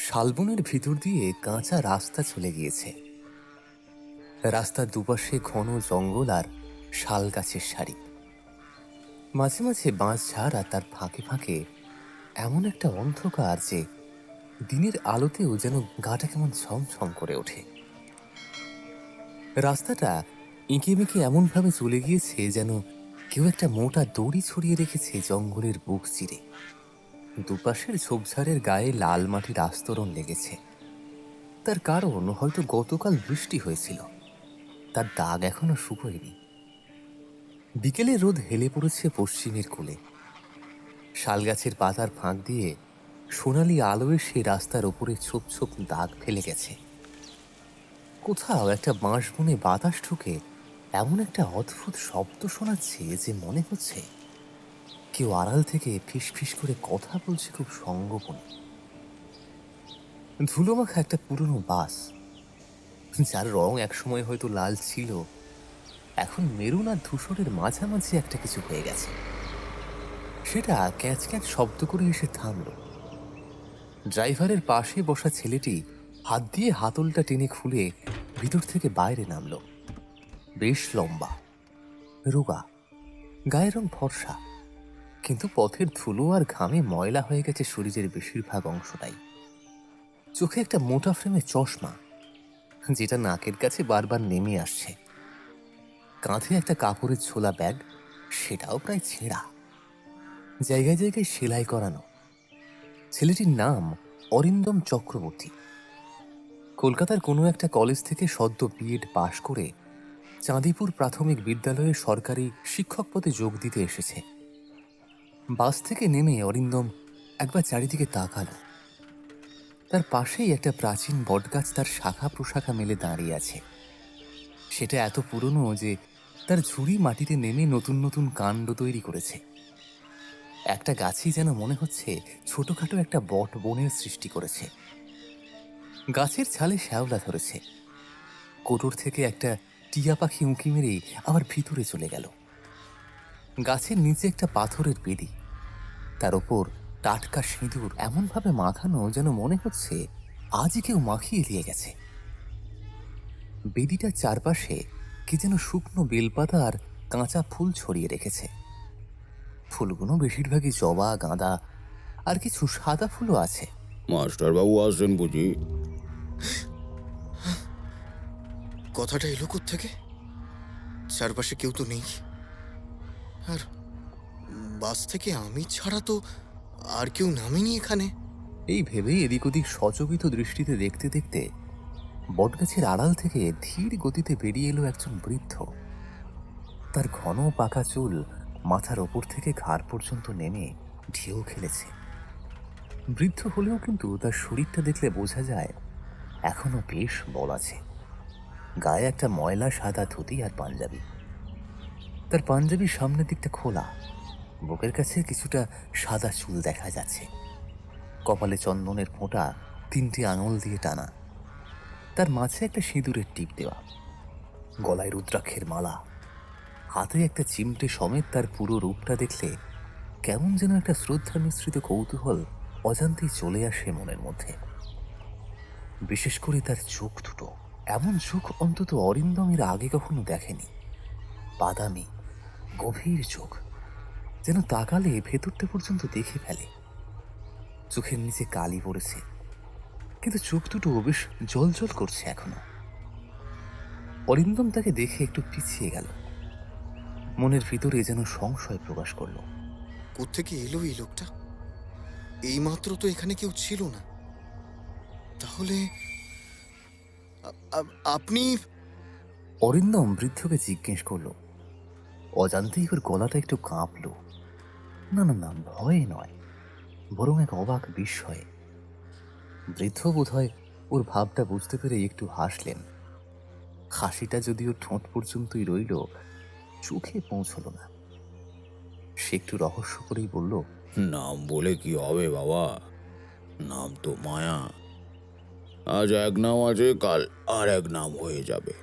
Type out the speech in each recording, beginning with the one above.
শালবনের ভিতর দিয়ে কাঁচা রাস্তা চলে গিয়েছে। রাস্তার দুপাশে ঘন জঙ্গল আর শাল গাছের সারি। মাঝে মাঝে বাঁশঝাড় আর তার ফাঁকে ফাঁকে এমন একটা অন্ধকার যে দিনের আলোতেও যেন গাটা কেমন ছমছম করে ওঠে। রাস্তাটা এঁকে বেঁকে এমনভাবে চলে গিয়েছে যেন কেউ একটা মোটা দড়ি ছড়িয়ে রেখেছে জঙ্গলের বুক চিরে। দুপাশের ঝোপঝাড়ের গায়ে লাল মাটির আস্তরণ লেগেছে। তার কারণ হয়তো গতকাল বৃষ্টি হয়েছিল, তার দাগ এখনো শুকোয়নি। বিকেলে রোদ হেলে পড়েছে পশ্চিমের কোলে। শালগাছের পাতার ফাঁক দিয়ে সোনালি আলো এসে রাস্তার ওপরে ছোপ ছোপ দাগ ফেলে গেছে। কোথাও একটা বাঁশ বনে বাতাস ঢুকে এমন একটা অদ্ভুত শব্দ শোনাচ্ছে যে মনে হচ্ছে কেউ আড়াল থেকে ফিস ফিস করে কথা বলছে খুব সঙ্গোপনে। ধুলোমাখা একটা পুরনো বাস, যার রং একসময় হয়তো লাল ছিল, এখন মেরুন আর ধূসরের মাঝামাঝি একটা কিছু হয়ে গেছে। সেটা ক্যাচ ক্যাচ শব্দ করে এসে থামল। ড্রাইভারের পাশে বসা ছেলেটি হাত দিয়ে হাতলটা টেনে খুলে ভিতর থেকে বাইরে নামল। বেশ লম্বা, রোগা, গায়ের রং ফর্সা, কিন্তু পথের ধুলো আর ঘামে ময়লা হয়ে গেছে শরীরের বেশিরভাগ অংশটাই। চোখে একটা মোটা ফ্রেমে চশমা, যেটা নাকের কাছে বারবার নেমে আসছে। কাঁধে একটা কাপড়ের ছোলা ব্যাগ, সেটাও প্রায় ছেঁড়া, জায়গায় জায়গায় সেলাই করানো। ছেলেটির নাম অরিন্দম চক্রবর্তী। কলকাতার কোনো একটা কলেজ থেকে সদ্য বিএড পাশ করে চাঁদিপুর প্রাথমিক বিদ্যালয়ে সরকারি শিক্ষক পদে যোগ দিতে এসেছে। বাস থেকে নেমে অরিন্দম একবার চারিদিকে তাকালো। তার পাশেই একটা প্রাচীন বটগাছ তার শাখা প্রশাখা মেলে দাঁড়িয়ে আছে। সেটা এত পুরনো যে তার ঝুড়ি মাটিতে নেমে নতুন নতুন কাণ্ড তৈরি করেছে। একটা গাছই যেন মনে হচ্ছে ছোটখাটো একটা বট বনের সৃষ্টি করেছে। গাছের ছালে শ্যাওলা ধরেছে। কোটর থেকে একটা টিয়া পাখি উঁকি মেরে আবার ভিতরে চলে গেল। গাছের নিচে একটা পাথরের বেদি, তার ওপর টাটকা সিঁদুর এমনভাবে মাখানো যেন মনে হচ্ছে আজই কেউ মাখিয়ে দিয়ে গেছে। বেদিটার চারপাশে কি যেন শুকনো বেলপাতা আর কাঁচা ফুল ছড়িয়ে রেখেছে। ফুলগুলো বেশিরভাগই জবা, গাঁদা আর কিছু সাদা ফুলও আছে। মাস্টার বাবু আসছেন বুঝি? কথাটা এলো থেকে? চারপাশে কেউ তো নেই, আর বাস থেকে আমি ছাড়া তো আর কেউ নামেনি এখানে। এই ভেবেই এদিক ওদিক সচকিত দৃষ্টিতে দেখতে দেখতে বটগাছের আড়াল থেকে ধীর গতিতে বেরিয়ে এলো একজন বৃদ্ধ। তার ঘন পাকা চুল মাথার ওপর থেকে ঘাড় পর্যন্ত নেমে ঢেউ খেলেছে। বৃদ্ধ হলেও কিন্তু তার শরীরটা দেখলে বোঝা যায় এখনো বেশ বল আছে। গায়ে একটা ময়লা সাদা ধুতি আর পাঞ্জাবি। তার পাঞ্জাবির সামনের দিকটা খোলা, বুকের কাছে কিছুটা সাদা চুল দেখা যাচ্ছে। কপালে চন্দনের ফোঁটা 3টি আঙুল দিয়ে টানা। তার মাঝে একটা সিঁদুরের টিপ দেওয়া, গলায় রুদ্রাক্ষের মালা, হাতে একটা চিমটে সমেত। তার পুরো রূপটা দেখলে কেমন যেন একটা শ্রদ্ধা মিশ্রিত কৌতূহল অজান্তেই চলে আসে মনের মধ্যে। বিশেষ করে তার চোখ দুটো, এমন চোখ অন্তত অরিন্দমের আগে কখনো দেখেনি। বাদামি গভীর চোখ, যেন তাকালে ভেতরটা পর্যন্ত দেখে ফেলে। চোখের নিচে কালি পড়েছে, কিন্তু চোখ দুটো বেশ জল করছে এখনো। অরিন্দম তাকে দেখে একটু পিছিয়ে গেল। মনের ভিতরে যেন সংশয় প্রকাশ করলো। কোত্থেকে এলো এই লোকটা? এইমাত্র তো এখানে কেউ ছিল না। তাহলে আপনি? অরিন্দম বৃদ্ধকে জিজ্ঞেস করলো। অজান্তেই ওর গলাটা একটু কাঁপলো। না না না, ভয়ে নয়, বরং এক অবাক বিস্ময়ে। বৃদ্ধ বোধহয় ওর ভাবটা বুঝতে পেরে একটু হাসলেন। হাসিটা যদিও ঠোঁট পর্যন্তই রইল, চোখে পৌঁছলো না। সে একটু রহস্য করেই বলল, নাম বলে কি হবে বাবা? নাম তো মায়া। আজ এক নাম আছে, কাল আর এক নাম হয়ে যাবে।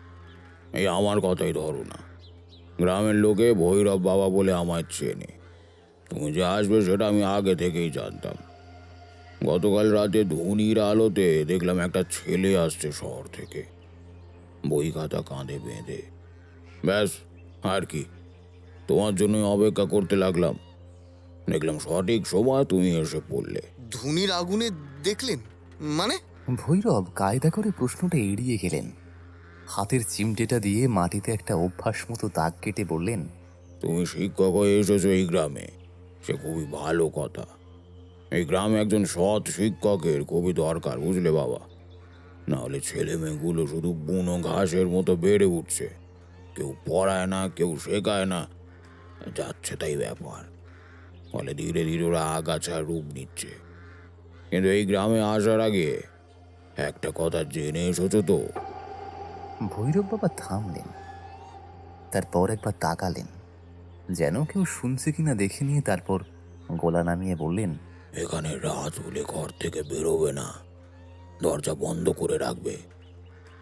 এই আমার কথাই ধরো না, গ্রামের লোকে ভৈরব বাবা বলে আমায় চেনে। তুমি যে আসবে সেটা আমি আগে থেকেই জানতাম। গতকাল রাতে ধনির আলোতে দেখলাম একটা ছেলে আসছে শহর থেকে, বই খাতা কাঁধে বেঁধে। ব্যাস, আর কি, তোমার জন্যই অপেক্ষা করতে লাগলাম। দেখলাম সঠিক সময় তুমি এসে পড়লে। ধুনির আগুনে দেখলেন মানে? ভৈরব কায়দা করে প্রশ্নটা এড়িয়ে গেলেন। হাতের চিমটেটা দিয়ে মাটিতে একটা অভ্যাস মতো দাগ কেটে বললেন, তুমি শিক্ষক হয়ে এসেছো এই গ্রামে, সে খুবই ভালো কথা। এই গ্রামে একজন সৎ শিক্ষকের খুবই দরকার, বুঝলে বাবা। নাহলে ছেলে মেয়েগুলো শুধু বুনো ঘাসের মতো বেড়ে উঠছে, কেউ পড়ায় না, কেউ শেখায় না, যাচ্ছে তাই ব্যাপার। ফলে ধীরে ধীরে ওরা আগাছার রূপ নিচ্ছে। কিন্তু এই গ্রামে আসার আগে একটা কথা জেনে এসেছো তো? ভৈরব বাবা থামলেন, তারপর একবার তাকালেন, যেন কেউ শুনছে কিনা দেখে নিয়ে তারপর গলা নামিয়ে বললেন, এখানে রাত হলে ঘর থেকে বেরোবে না, দরজা বন্ধ করে রাখবে,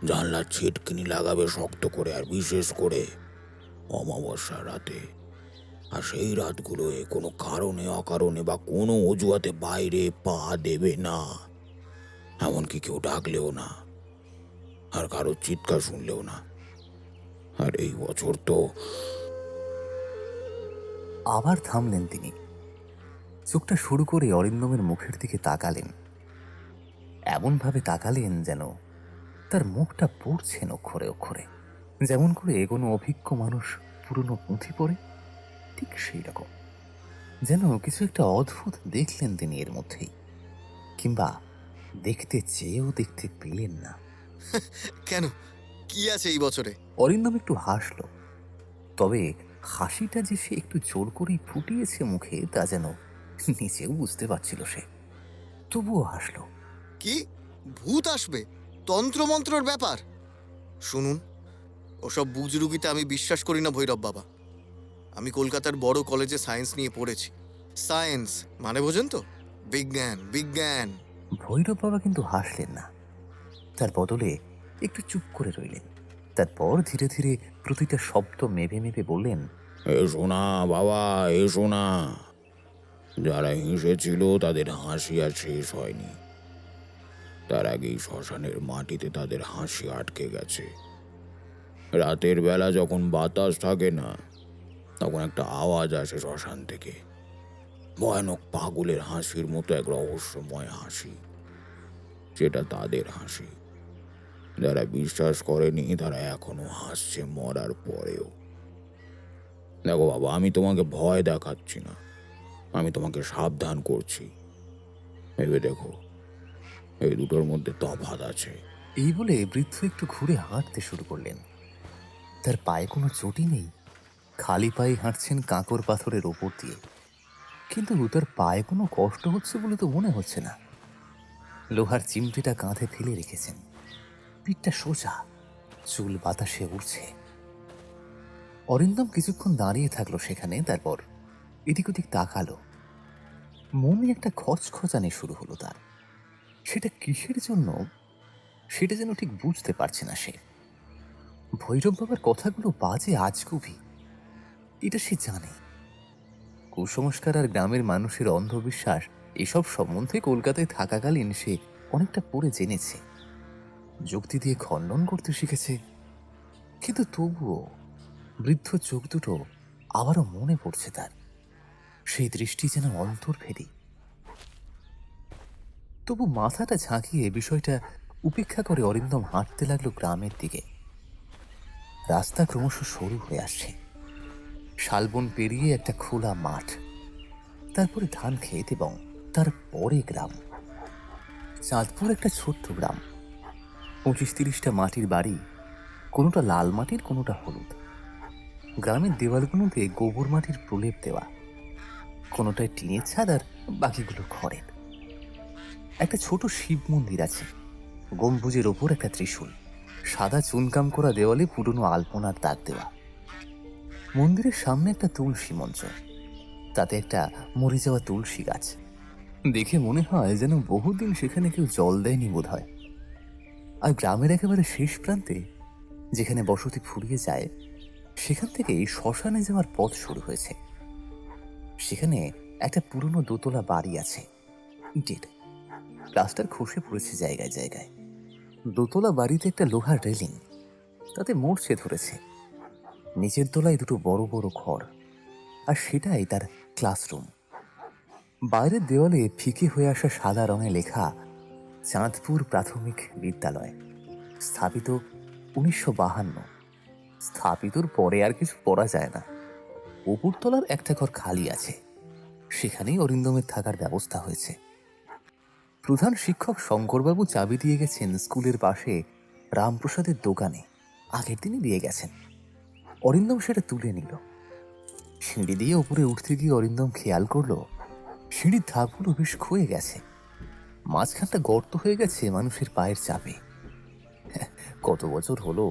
জানলার ছিটকিনি লাগাবে শক্ত করে, আর বিশেষ করে অমাবস্যার রাতে। আর সেই রাতগুলোয় কোনো কারণে অকারণে বা কোনো অজুহাতে বাইরে পা দেবে না। এমনকি কেউ ডাকলেও না, আর কারোর চিৎকার শুনলেও না। আর এই বছর তো আবার থামলেন তিনি। চোখটা শুরু করে অরিন্দমের মুখের দিকে তাকালেন, এমনভাবে তাকালেন যেন তার মুখটা পড়ছেন অক্ষরে অক্ষরে, যেমন করে কোনো অভিজ্ঞ মানুষ পুরনো পুঁথি পড়ে, ঠিক সেই রকম। যেন কিছু একটা অদ্ভুত দেখলেন তিনি এর মধ্যেই, কিংবা দেখতে চেয়েও দেখতে পেলেন না। কেন, কি আছে এই বছরে? অরিন্দম একটু হাসল, তবে হাসিটা যে সে একটু জোর করেই ফুটিয়েছে মুখে তা যেন নিজেও বুঝতে পারছিল সে, তবুও হাসল। কি, ভূত আসবে? তন্ত্রমন্ত্রর ব্যাপার? শুনুন, ওসব বুজরুগিতে আমি বিশ্বাস করি না ভৈরব বাবা। আমি কলকাতার বড় কলেজে সায়েন্স নিয়ে পড়েছি। সায়েন্স মানে বোঝেন তো? বিজ্ঞান, বিজ্ঞান। ভৈরব বাবা কিন্তু হাসলেন না, তার বদলে একটু চুপ করে রইলেন। তারপর ধীরে ধীরে প্রতিটা শব্দ মেপে মেপে বললেন, এসো না বাবা, এসো না। যারা হেসেছিল তাদের হাসি আর শেষ হয়নি। তার আগেই শ্মশানের মাটিতে তাদের হাসি আটকে গেছে। রাতের বেলা যখন বাতাস থাকে না, তখন একটা আওয়াজ আসে শ্মশান থেকে, ভয়ানক পাগলের হাসির মতো এক রহস্যময় হাসি। সেটা তাদের হাসি। যারা বিশ্বাস করেনি তারা এখনো হাসছে মরার পরেও। দেখো বাবা, আমি তোমাকে ভয় দেখাচ্ছি না, আমি তোমাকে সাবধান করছি। ভেবে দেখো, এই দুটোর মধ্যে তফাৎ আছে। এই বলে বৃদ্ধ একটু ঘুরে হাঁটতে শুরু করলেন। তার পায়ে কোনো চটি নেই, খালি পায়ে হাঁটছেন কাঁকর পাথরের ওপর দিয়ে, কিন্তু তার পায়ে কোনো কষ্ট হচ্ছে বলে তো মনে হচ্ছে না। লোহার চিমটিটা কাঁধে ফেলে রেখেছেন, পিঠটা সোজা, চুল বাতাসে উড়ছে। অরিন্দম কিছুক্ষণ দাঁড়িয়ে থাকলো সেখানে, তারপর এদিক ওদিক তাকালো। মনে একটা খচখচানি শুরু হলো তার। সেটা কিসের জন্য সেটা যেন ঠিক বুঝতে পারছে না সে। ভৈরব বাবার কথাগুলো বাজে আজগুবি, এটা সে জানে। কুসংস্কার আর গ্রামের মানুষের অন্ধবিশ্বাস এসব সম্বন্ধে কলকাতায় থাকাকালীন সে অনেকটা পড়ে জেনেছে, যুক্তি দিয়ে খণ্ডন করতে শিখেছে। কিন্তু তবুও বৃদ্ধ চোখ দুটো আবারও মনে পড়ছে তার, সেই দৃষ্টি যেন অন্তর্ভেদী। তবু মাথাটা ঝাঁকিয়ে বিষয়টা উপেক্ষা করে অরিন্দম হাঁটতে লাগলো গ্রামের দিকে। রাস্তা ক্রমশ সরু হয়ে আসছে, শালবন পেরিয়ে একটা খোলা মাঠ, তারপরে ধান ক্ষেত এবং তারপরে গ্রাম। চাঁদপুর একটা ছোট্ট গ্রাম, 25-30টা মাটির বাড়ি, কোনোটা লাল মাটির কোনোটা হলুদ। গ্রামের দেওয়ালগুলোতে গোবর মাটির প্রলেপ দেওয়া, কোনোটায় টিনের ছাদ আর বাকিগুলো খড়ের। একটা ছোট শিব মন্দির আছে, গম্বুজের ওপর একটা ত্রিশূল, সাদা চুনকাম করা দেওয়ালে পুরনো আলপনার দাগ দেওয়া। মন্দিরের সামনে একটা তুলসী মঞ্চ, তাতে একটা মরে যাওয়া তুলসী গাছ। দেখে মনে হয় যেন বহুদিন সেখানে কেউ জল দেয়নি বোধ হয়। আর গ্রামের একেবারে শেষ প্রান্তে, যেখানে বসতি ফুরিয়ে যায়, সেখান থেকেই শ্মশানে যাওয়ার পথ শুরু হয়েছে। সেখানে একটা পুরনো দোতলা বাড়ি আছে, ইটের, প্লাস্টার খসে পড়েছে জায়গায় জায়গায়। দোতলা বাড়িতে একটা লোহার রেলিং, তাতে মরচে ধরেছে। নিচের তলায় দুটো বড় বড় ঘর, আর সেটাই তার ক্লাসরুম। বাইরের দেওয়ালে ফিকে হয়ে আসা সাদা রঙে লেখা চাঁদপুর প্রাথমিক বিদ্যালয়, স্থাপিত 1952। স্থাপিতর পরে আর কিছু পড়া যায় না। উপরতলার একটা ঘর খালি আছে, সেখানেই অরিন্দমের থাকার ব্যবস্থা হয়েছে। প্রধান শিক্ষক শঙ্করবাবু চাবি দিয়ে গেছেন স্কুলের পাশে রামপ্রসাদের দোকানে, আগের দিনই দিয়ে গেছেন। অরিন্দম সেটা তুলে নিল। সিঁড়ি দিয়ে উপরে উঠতে গিয়ে অরিন্দম খেয়াল করলো সিঁড়ির ধাপগুলো বেশ ক্ষয়ে গেছে, মাঝখানটা গর্ত হয়ে গেছে মানুষের পায়ের চাপে। কত বছর হলো,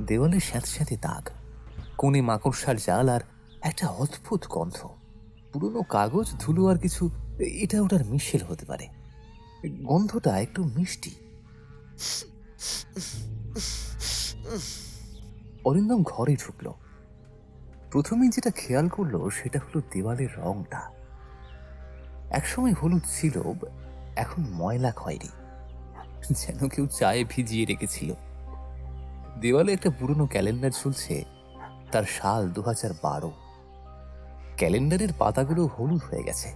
দেওয়ালে স্যাঁতস্যাঁতে দাগ, কোণে মাকড়সার জাল, আর একটা অদ্ভুত গন্ধ। পুরনো কাগজ, ধুলো আর কিছু এটা ওটার মিশেল হতে পারে। গন্ধটা একটু মিষ্টি। অরিন্দম ঘরে ঢুকল। প্রথমেই যেটা খেয়াল করলো সেটা হলো দেওয়ালের রংটা। একসময় হলুদ ছিল, এখন ময়লা খয়েরি, যেন কেউ চায়ে ভিজিয়ে রেখেছিল। দেওয়ালে একটা পুরনো ক্যালেন্ডার ঝুলছে, তার সাল 2012। ক্যালেন্ডারের পাতাগুলো হলুদ হয়ে গেছে,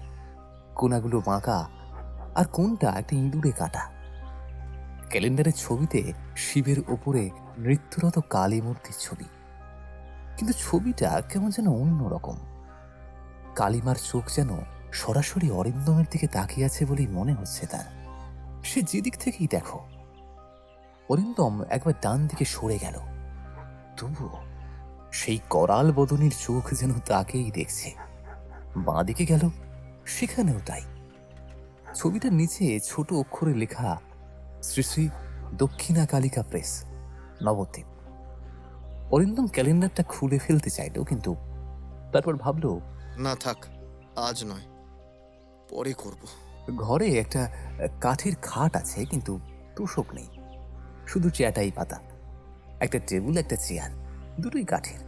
কোনাগুলো বাঁকা, আর কোনটা একটা ইঁদুরে কাটা। ক্যালেন্ডারের ছবিতে শিবের ওপরে নৃত্যরত কালী মূর্তির ছবি, কিন্তু ছবিটা কেমন যেন অন্যরকম। কালিমার চোখ যেন সরাসরি অরিন্দমের দিকে তাকিয়ে আছে বলেই মনে হচ্ছে তার। সে যেদিক থেকেই দেখো। অরিন্দম একবার ডান দিকে সরে গেল, তবুও সেই করাল বদনীর চোখ যেন তাকেই দেখছে। বাঁ দিকে গেল, সেখানেও তাই। ছবিটার নিচে ছোট অক্ষরে লেখা শ্রী শ্রী দক্ষিণা কালিকা প্রেস, নবদ্বীপ। অরিন্দম ক্যালেন্ডারটা খুলে ফেলতে চাইল, কিন্তু তারপর ভাবল না থাক, আজ নয়, পরে করব। ঘরে একটা কাঠের খাট আছে, কিন্তু তোষক নেই, শুধু চ্যাটাই পাতা। একটা টেবিল, একটা চেয়ার, দুটোই কাঠের,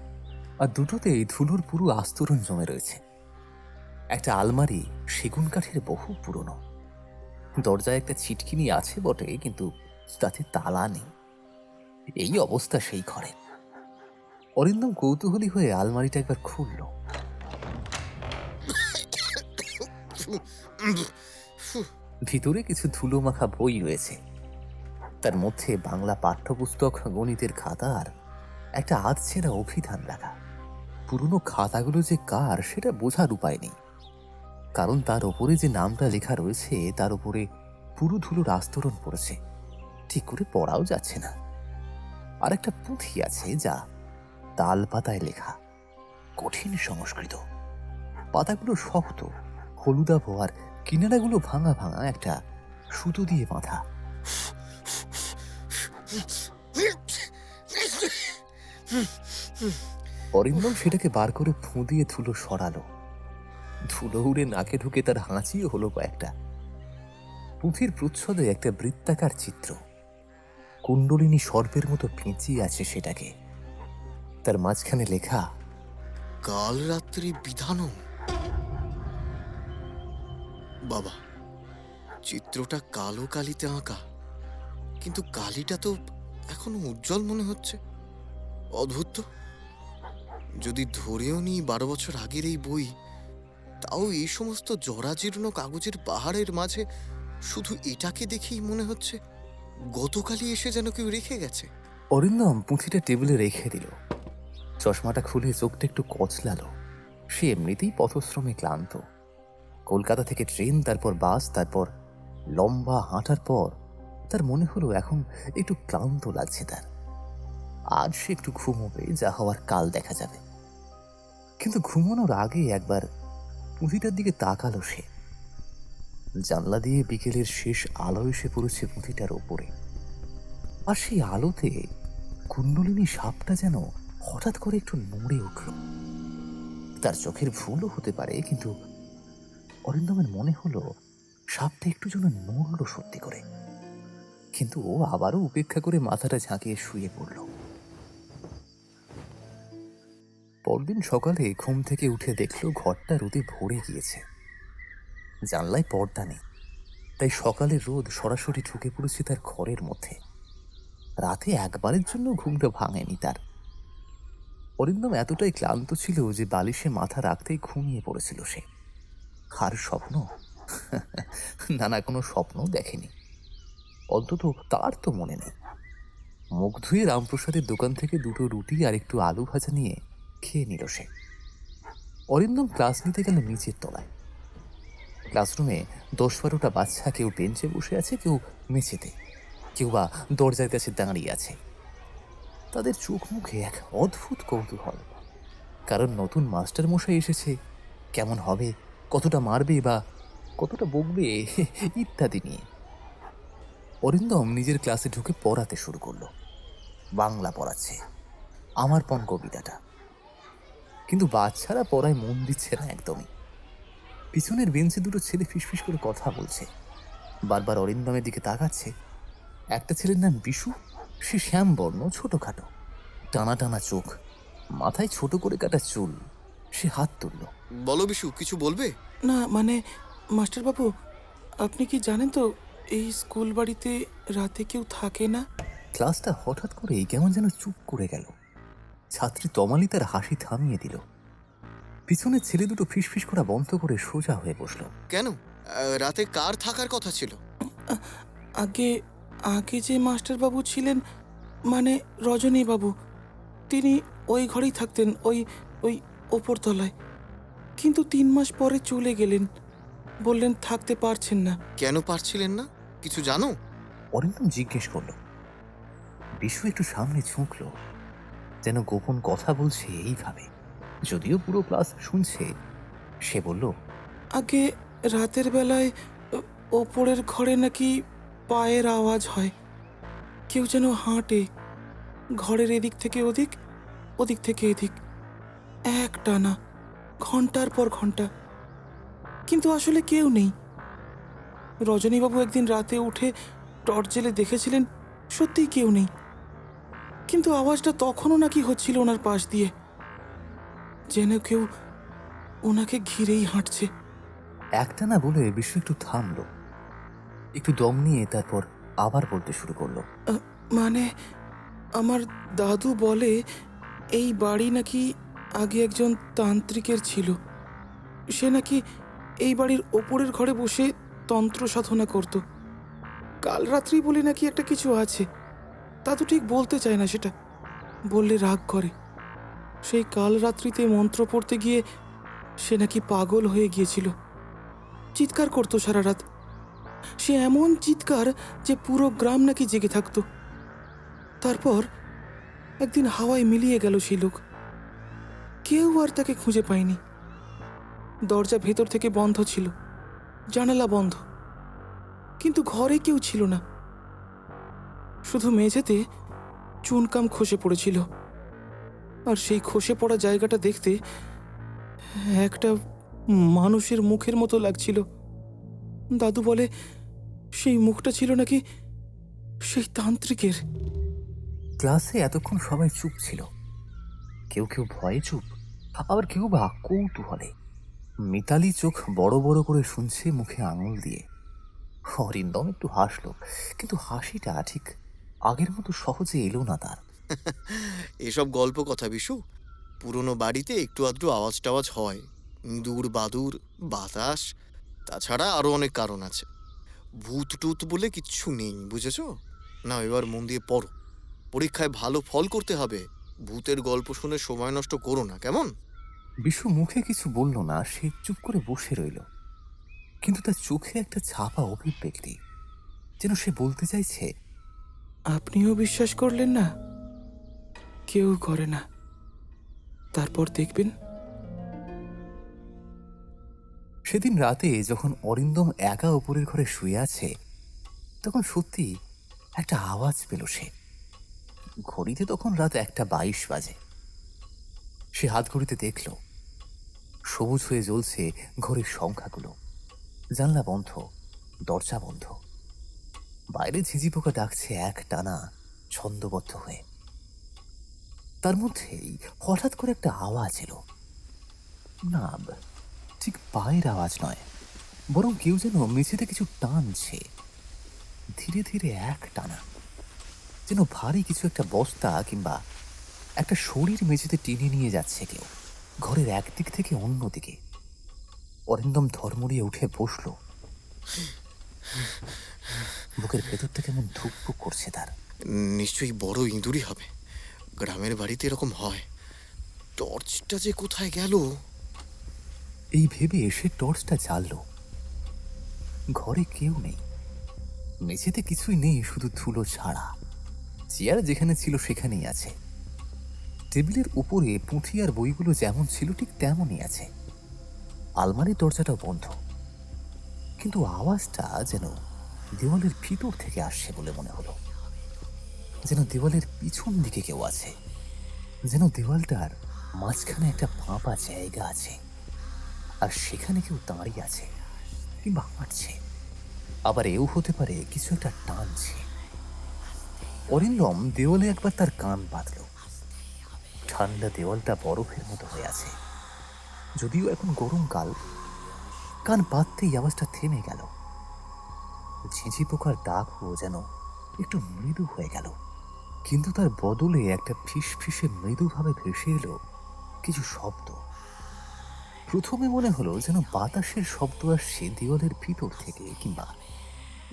আর দুটোতেই ধুলোর পুরো আস্তরণ জমে রয়েছে। একটা আলমারি সেগুন কাঠের বহু পুরনো, দরজায় একটা ছিটকিনি আছে বটে, কিন্তু তাতে তালা নেই। এই অবস্থা সেই ঘরে। অরিন্দম কৌতূহলী হয়ে আলমারিটা একবার খুলল। ভিতরে কিছু ধুলো মাখা বই রয়েছে, তার মধ্যে বাংলা পাঠ্যপুস্তক, গণিতের খাতা, আর একটা আধছেঁড়া অভিধান রাখা। পুরনো খাতাগুলো যে কার সেটা বোঝার উপায় নেই, কারণ তার ওপরে যে নামটা লেখা রয়েছে তার উপরে পুরো ধুলোর আস্তরণ পড়েছে, ঠিক করে পড়াও যাচ্ছে না। আর একটা পুঁথি আছে যা তাল পাতায় লেখা, কঠিন সংস্কৃত। পাতাগুলো শক্ত, হলুদাভ, আর কিনারাগুলো ভাঙা ভাঙা, একটা সুতো দিয়ে বাঁধা। অরিন্দম সেটাকে বার করে ফুঁ দিয়ে ধুলো সরালো। ধুলো উড়ে নাকে ঢুকে তার হাঁচিও হলো কয়েকটা। পুঁথির প্রচ্ছদে একটা বৃত্তাকার চিত্র, কুণ্ডলিনী সর্পের মতো পেঁচিয়ে আছে সেটাকে। তার মাঝখানে লেখা কাল রাত্রি বিধানম। বাবা, চিত্রটা কালো কালিতে আঁকা, কিন্তু কালিটা তো এখনো উজ্জ্বল মনে হচ্ছে। অদ্ভুত তো। যদি ধরেও নিই 12 বছর আগের এই বই, তাও এই সমস্ত জরাজীর্ণ কাগজের পাহাড়ের মাঝে শুধু এটাকে দেখেই মনে হচ্ছে গতকালই এসে যেন কেউ রেখে গেছে। অরিন্দম পুঁথিটা টেবিলে রেখে দিল। চশমাটা খুলে চোখটা একটু কচলালো। সে এমনিতেই পথশ্রমে ক্লান্ত। কলকাতা থেকে ট্রেন, তারপর বাস, তারপর লম্বা হাঁটার পর তার মনে হলো এখন একটু ক্লান্ত লাগছে তার। আজ সে একটু ঘুমোবে, যা হওয়ার কাল দেখা যাবে। কিন্তু ঘুমানোর আগে একবার পুঁথিটার দিকে তাকালো সে। জানলা দিয়ে বিকেলের শেষ আলো এসে পড়েছে পুঁথিটার ওপরে, আর সেই আলোতে কুণ্ডলিনী সাপটা যেন হঠাৎ করে একটু নড়ে উঠল। তার চোখের ভুলও হতে পারে, কিন্তু অরিন্দমের মনে হলো সাপটা একটু যেন নড়ল সত্যি করে। কিন্তু ও আবারও উপেক্ষা করে মাথাটা ঝাঁকিয়ে শুয়ে পড়ল। পরদিন সকালে ঘুম থেকে উঠে দেখল ঘরটা রোদে ভরে গিয়েছে। জানলায় পর্দা নেই, তাই সকালের রোদ সরাসরি ঢুকে পড়েছে তার ঘরের মধ্যে। রাতে একবারের জন্য ঘুমটা ভাঙেনি তার। অরিন্দম এতটাই ক্লান্ত ছিল যে বালিশে মাথা রাখতেই ঘুমিয়ে পড়েছিল সে। আর স্বপ্ন? না না, কোনো স্বপ্ন দেখেনি, অন্তত তার তো মনে নেই। মুখ ধুয়ে রামপ্রসাদের দোকান থেকে দুটো রুটি আর একটু আলু ভাজা নিয়ে খেয়ে নিল সে। অরিন্দম ক্লাস নিতে গেল নিচের তলায়। ক্লাসরুমে 10-12টা বাচ্চা, কেউ বেঞ্চে বসে আছে, কেউ মেঝেতে, কেউ বা দরজার কাছে দাঁড়িয়ে আছে। তাদের চোখ মুখে এক অদ্ভুত কৌতূহল, কারণ নতুন মাস্টার মশাই এসেছে, কেমন হবে, কতটা মারবে বা কতটা বকবে ইত্যাদি নিয়ে। অরিন্দম নিজের ক্লাসে ঢুকে পড়াতে শুরু করলো। বাংলা পড়াচ্ছে, আমার পণ কবিতাটা। কিন্তু বাচ্চারা পড়ায় মন দিচ্ছে না একদমই। পিছনের বেঞ্চে দুটো ছেলে ফিসফিস করে কথা বলছে, বারবার অরিন্দমের দিকে তাকাচ্ছে। একটা ছেলের নাম বিশু, সে শ্যামবর্ণ, ছোটখাটো, টানা টানা চোখ, মাথায় ছোট করে কাটা চুল। সে হাত তুলল। বলো বিশু, কিছু বলবে? না মানে মাস্টারবাবু, আপনি কি জানেন তো এই স্কুল বাড়িতে রাতে কেউ থাকে না? ক্লাসটা হঠাৎ করেই কেমন যেন চুপ করে গেল। ছাত্রী তমালি তার হাসি থামিয়ে দিল। পিছনের ছেলে দুটো ফিসফিস করা বন্ধ করে সোজা হয়ে বসলো। কেন? রাতে কার থাকার কথা ছিল? আগে আগে যে মাস্টারবাবু ছিলেন, মানে রজনীবাবু, তিনি ওই ঘরেই থাকতেন, ওই ওই ওপরতলায়। কিন্তু 3 মাস পরে চলে গেলেন, বললেন থাকতে পারছেন না। কেন পারছিলেন না, কিছু জানো? অরিন্দম জিজ্ঞেস করল। বিশু একটু সামনে ঝুঁকল, যেন গোপন কথা বলছে এইভাবে, যদিও পুরো ক্লাস শুনছে। সে বলল, আগে রাতের বেলায় ওপরের ঘরে নাকি পায়ের আওয়াজ হয়, কেউ যেন হাঁটে ঘরের এদিক থেকে ওদিক, ওদিক থেকে এদিক, একটানা ঘন্টার পর ঘন্টা। কিন্তু আসলে কেউ নেই। রজনীবাবু একদিন রাতে উঠে টর্চ জেলে দেখেছিলেন, সত্যিই কেউ নেই। কিন্তু আওয়াজটা তখনও নাকি হচ্ছিল ওনার পাশ দিয়ে, যেন কেউ ওনাকে ঘিরেই হাঁটছে। একটানা বলে বিশু একটু থামলো, একটু দম নিয়ে তারপর আবার বলতে শুরু করলো। মানে আমার দাদু বলে এই বাড়ি নাকি আগে একজন তান্ত্রিকের ছিল। সে নাকি এই বাড়ির ওপরের ঘরে বসে তন্ত্র সাধনা করত। কাল রাত্রি বলে নাকি একটা কিছু আছে, দাদু ঠিক বলতে চায় না, সেটা বললে রাগ করে। সেই কাল রাত্রিতে মন্ত্র পড়তে গিয়ে সে নাকি পাগল হয়ে গিয়েছিল, চিৎকার করতো সারা রাত। সে এমন চিৎকার যে পুরো গ্রাম নাকি জেগে থাকতো। তারপর একদিন হাওয়ায় মিলিয়ে গেল সেই লোক, কেউ আর তাকে খুঁজে পায়নি। দরজা ভেতর থেকে বন্ধ ছিল, জানালা বন্ধ, কিন্তু ঘরে কেউ ছিল না। শুধু মেঝেতে চুনকাম খসে পড়েছিল, আর সেই খসে পড়া জায়গাটা দেখতে একটা মানুষের মুখের মতো লাগছিল। দাদু বলে সেই মুখটা ছিল নাকি সেই তান্ত্রিকের। ক্লাসে এতক্ষণ সবাই চুপ ছিল, কেউ কেউ ভয়ে চুপ, আবার কেউ বা কৌতূহলে। মিতালি চোখ বড় বড় করে শুনছে, মুখে আঙুল দিয়ে। অরিন্দম একটু হাসলো, কিন্তু হাসিটা ঠিক আগের মতো সহজে এলো না তার। এসব গল্প কথা বিশু, পুরনো বাড়িতে একটু আধটু আওয়াজ টাওয়াজ হয়, ইঁদুর বাদুর বাতাস, তাছাড়া আরো অনেক কারণ আছে। ভূত টুত বলে কিচ্ছু নেই, বুঝেছো? না, এবার মন দিয়ে পড়ো, পরীক্ষায় ভালো ফল করতে হবে। ভূতের গল্প শুনে সময় নষ্ট করো না, কেমন? বিশু মুখে কিছু বলল না, সে চুপ করে বসে রইল, কিন্তু তার চোখে একটা ছাপা অভিব্যক্তি, যেন সে বলতে চাইছে, আপনিও বিশ্বাস করলেন না? কেউ করে না, তারপর দেখবেন। সেদিন রাতে যখন অরিন্দম একা উপরের ঘরে শুয়ে আছে, তখন সত্যি একটা আওয়াজ পেল সে। ঘড়িতে তখন রাত 1:22 বাজে। সে হাত ঘড়িতে দেখল, সবুজ হয়ে জ্বলছে ঘড়ির সংখ্যাগুলো। জানলা বন্ধ, দরজা বন্ধ। বাইরে ঝিঝি পোকা ডাকছে এক টানা, ছন্দবদ্ধ হয়ে। তার মধ্যেই হঠাৎ করে একটা আওয়াজ এলো। না, ঠিক পায়ের আওয়াজ নয়, বরং কেউ যেন মেঝেতে কিছু টানছে, ধীরে ধীরে এক টানা, যেন ভারী কিছু একটা বস্তা কিংবা একটা শরীর মেঝেতে টেনে নিয়ে যাচ্ছে কেউ, ঘরের একদিক থেকে অন্যদিকে। অরিন্দম ধর্মড়িয়ে উঠে বসল। বুকের ভেতরটা কেমন ধুকপুক করছে তার। নিশ্চয়ই বড় ইঁদুরই হবে, গ্রামের বাড়িতে এরকম হয়। টর্চটা যে কোথায় গেল? এই ভেবে এসে টর্চটা জ্বালল। ঘরে কেউ নেই, মেঝেতে কিছুই নেই, শুধু ধুলো ছাড়া। চেয়ার যেখানে ছিল সেখানেই আছে, টেবিলের উপরে পুঁথি আর বইগুলো যেমন ছিল ঠিক তেমনই আছে। আলমারির দরজাটাও বন্ধ, কিন্তু আওয়াজটা যেন দেওয়ালের ভিতর থেকে আসছে বলে মনে হলো। যেন দেওয়ালের পিছন দিকে কেউ আছে, যেন দেওয়ালটার মাঝখানে একটা ফাঁপা জায়গা আছে, আর সেখানে কেউ দাঁড়িয়ে আছে কিংবা হাঁটছে। আবার এও হতে পারে কিছু একটা টানছে। অরিন্দম দেওয়ালে একবার তার কান বাঁধল। ঠান্ডা দেওয়ালটা বরফের মতো হয়ে আছে, যদিও এখন গরমকাল। কান বাঁধতেই আওয়াজটা থেমে গেল। ঝিঁঝি পোকার ডাকও যেন একটু মৃদু হয়ে গেল, কিন্তু তার বদলে একটা ফিস ফিসে মৃদুভাবে ভেসে এলো কিছু শব্দ। প্রথমে মনে হলো যেন বাতাসের শব্দ আসছে দেওয়ালের ভিতর থেকে, কিংবা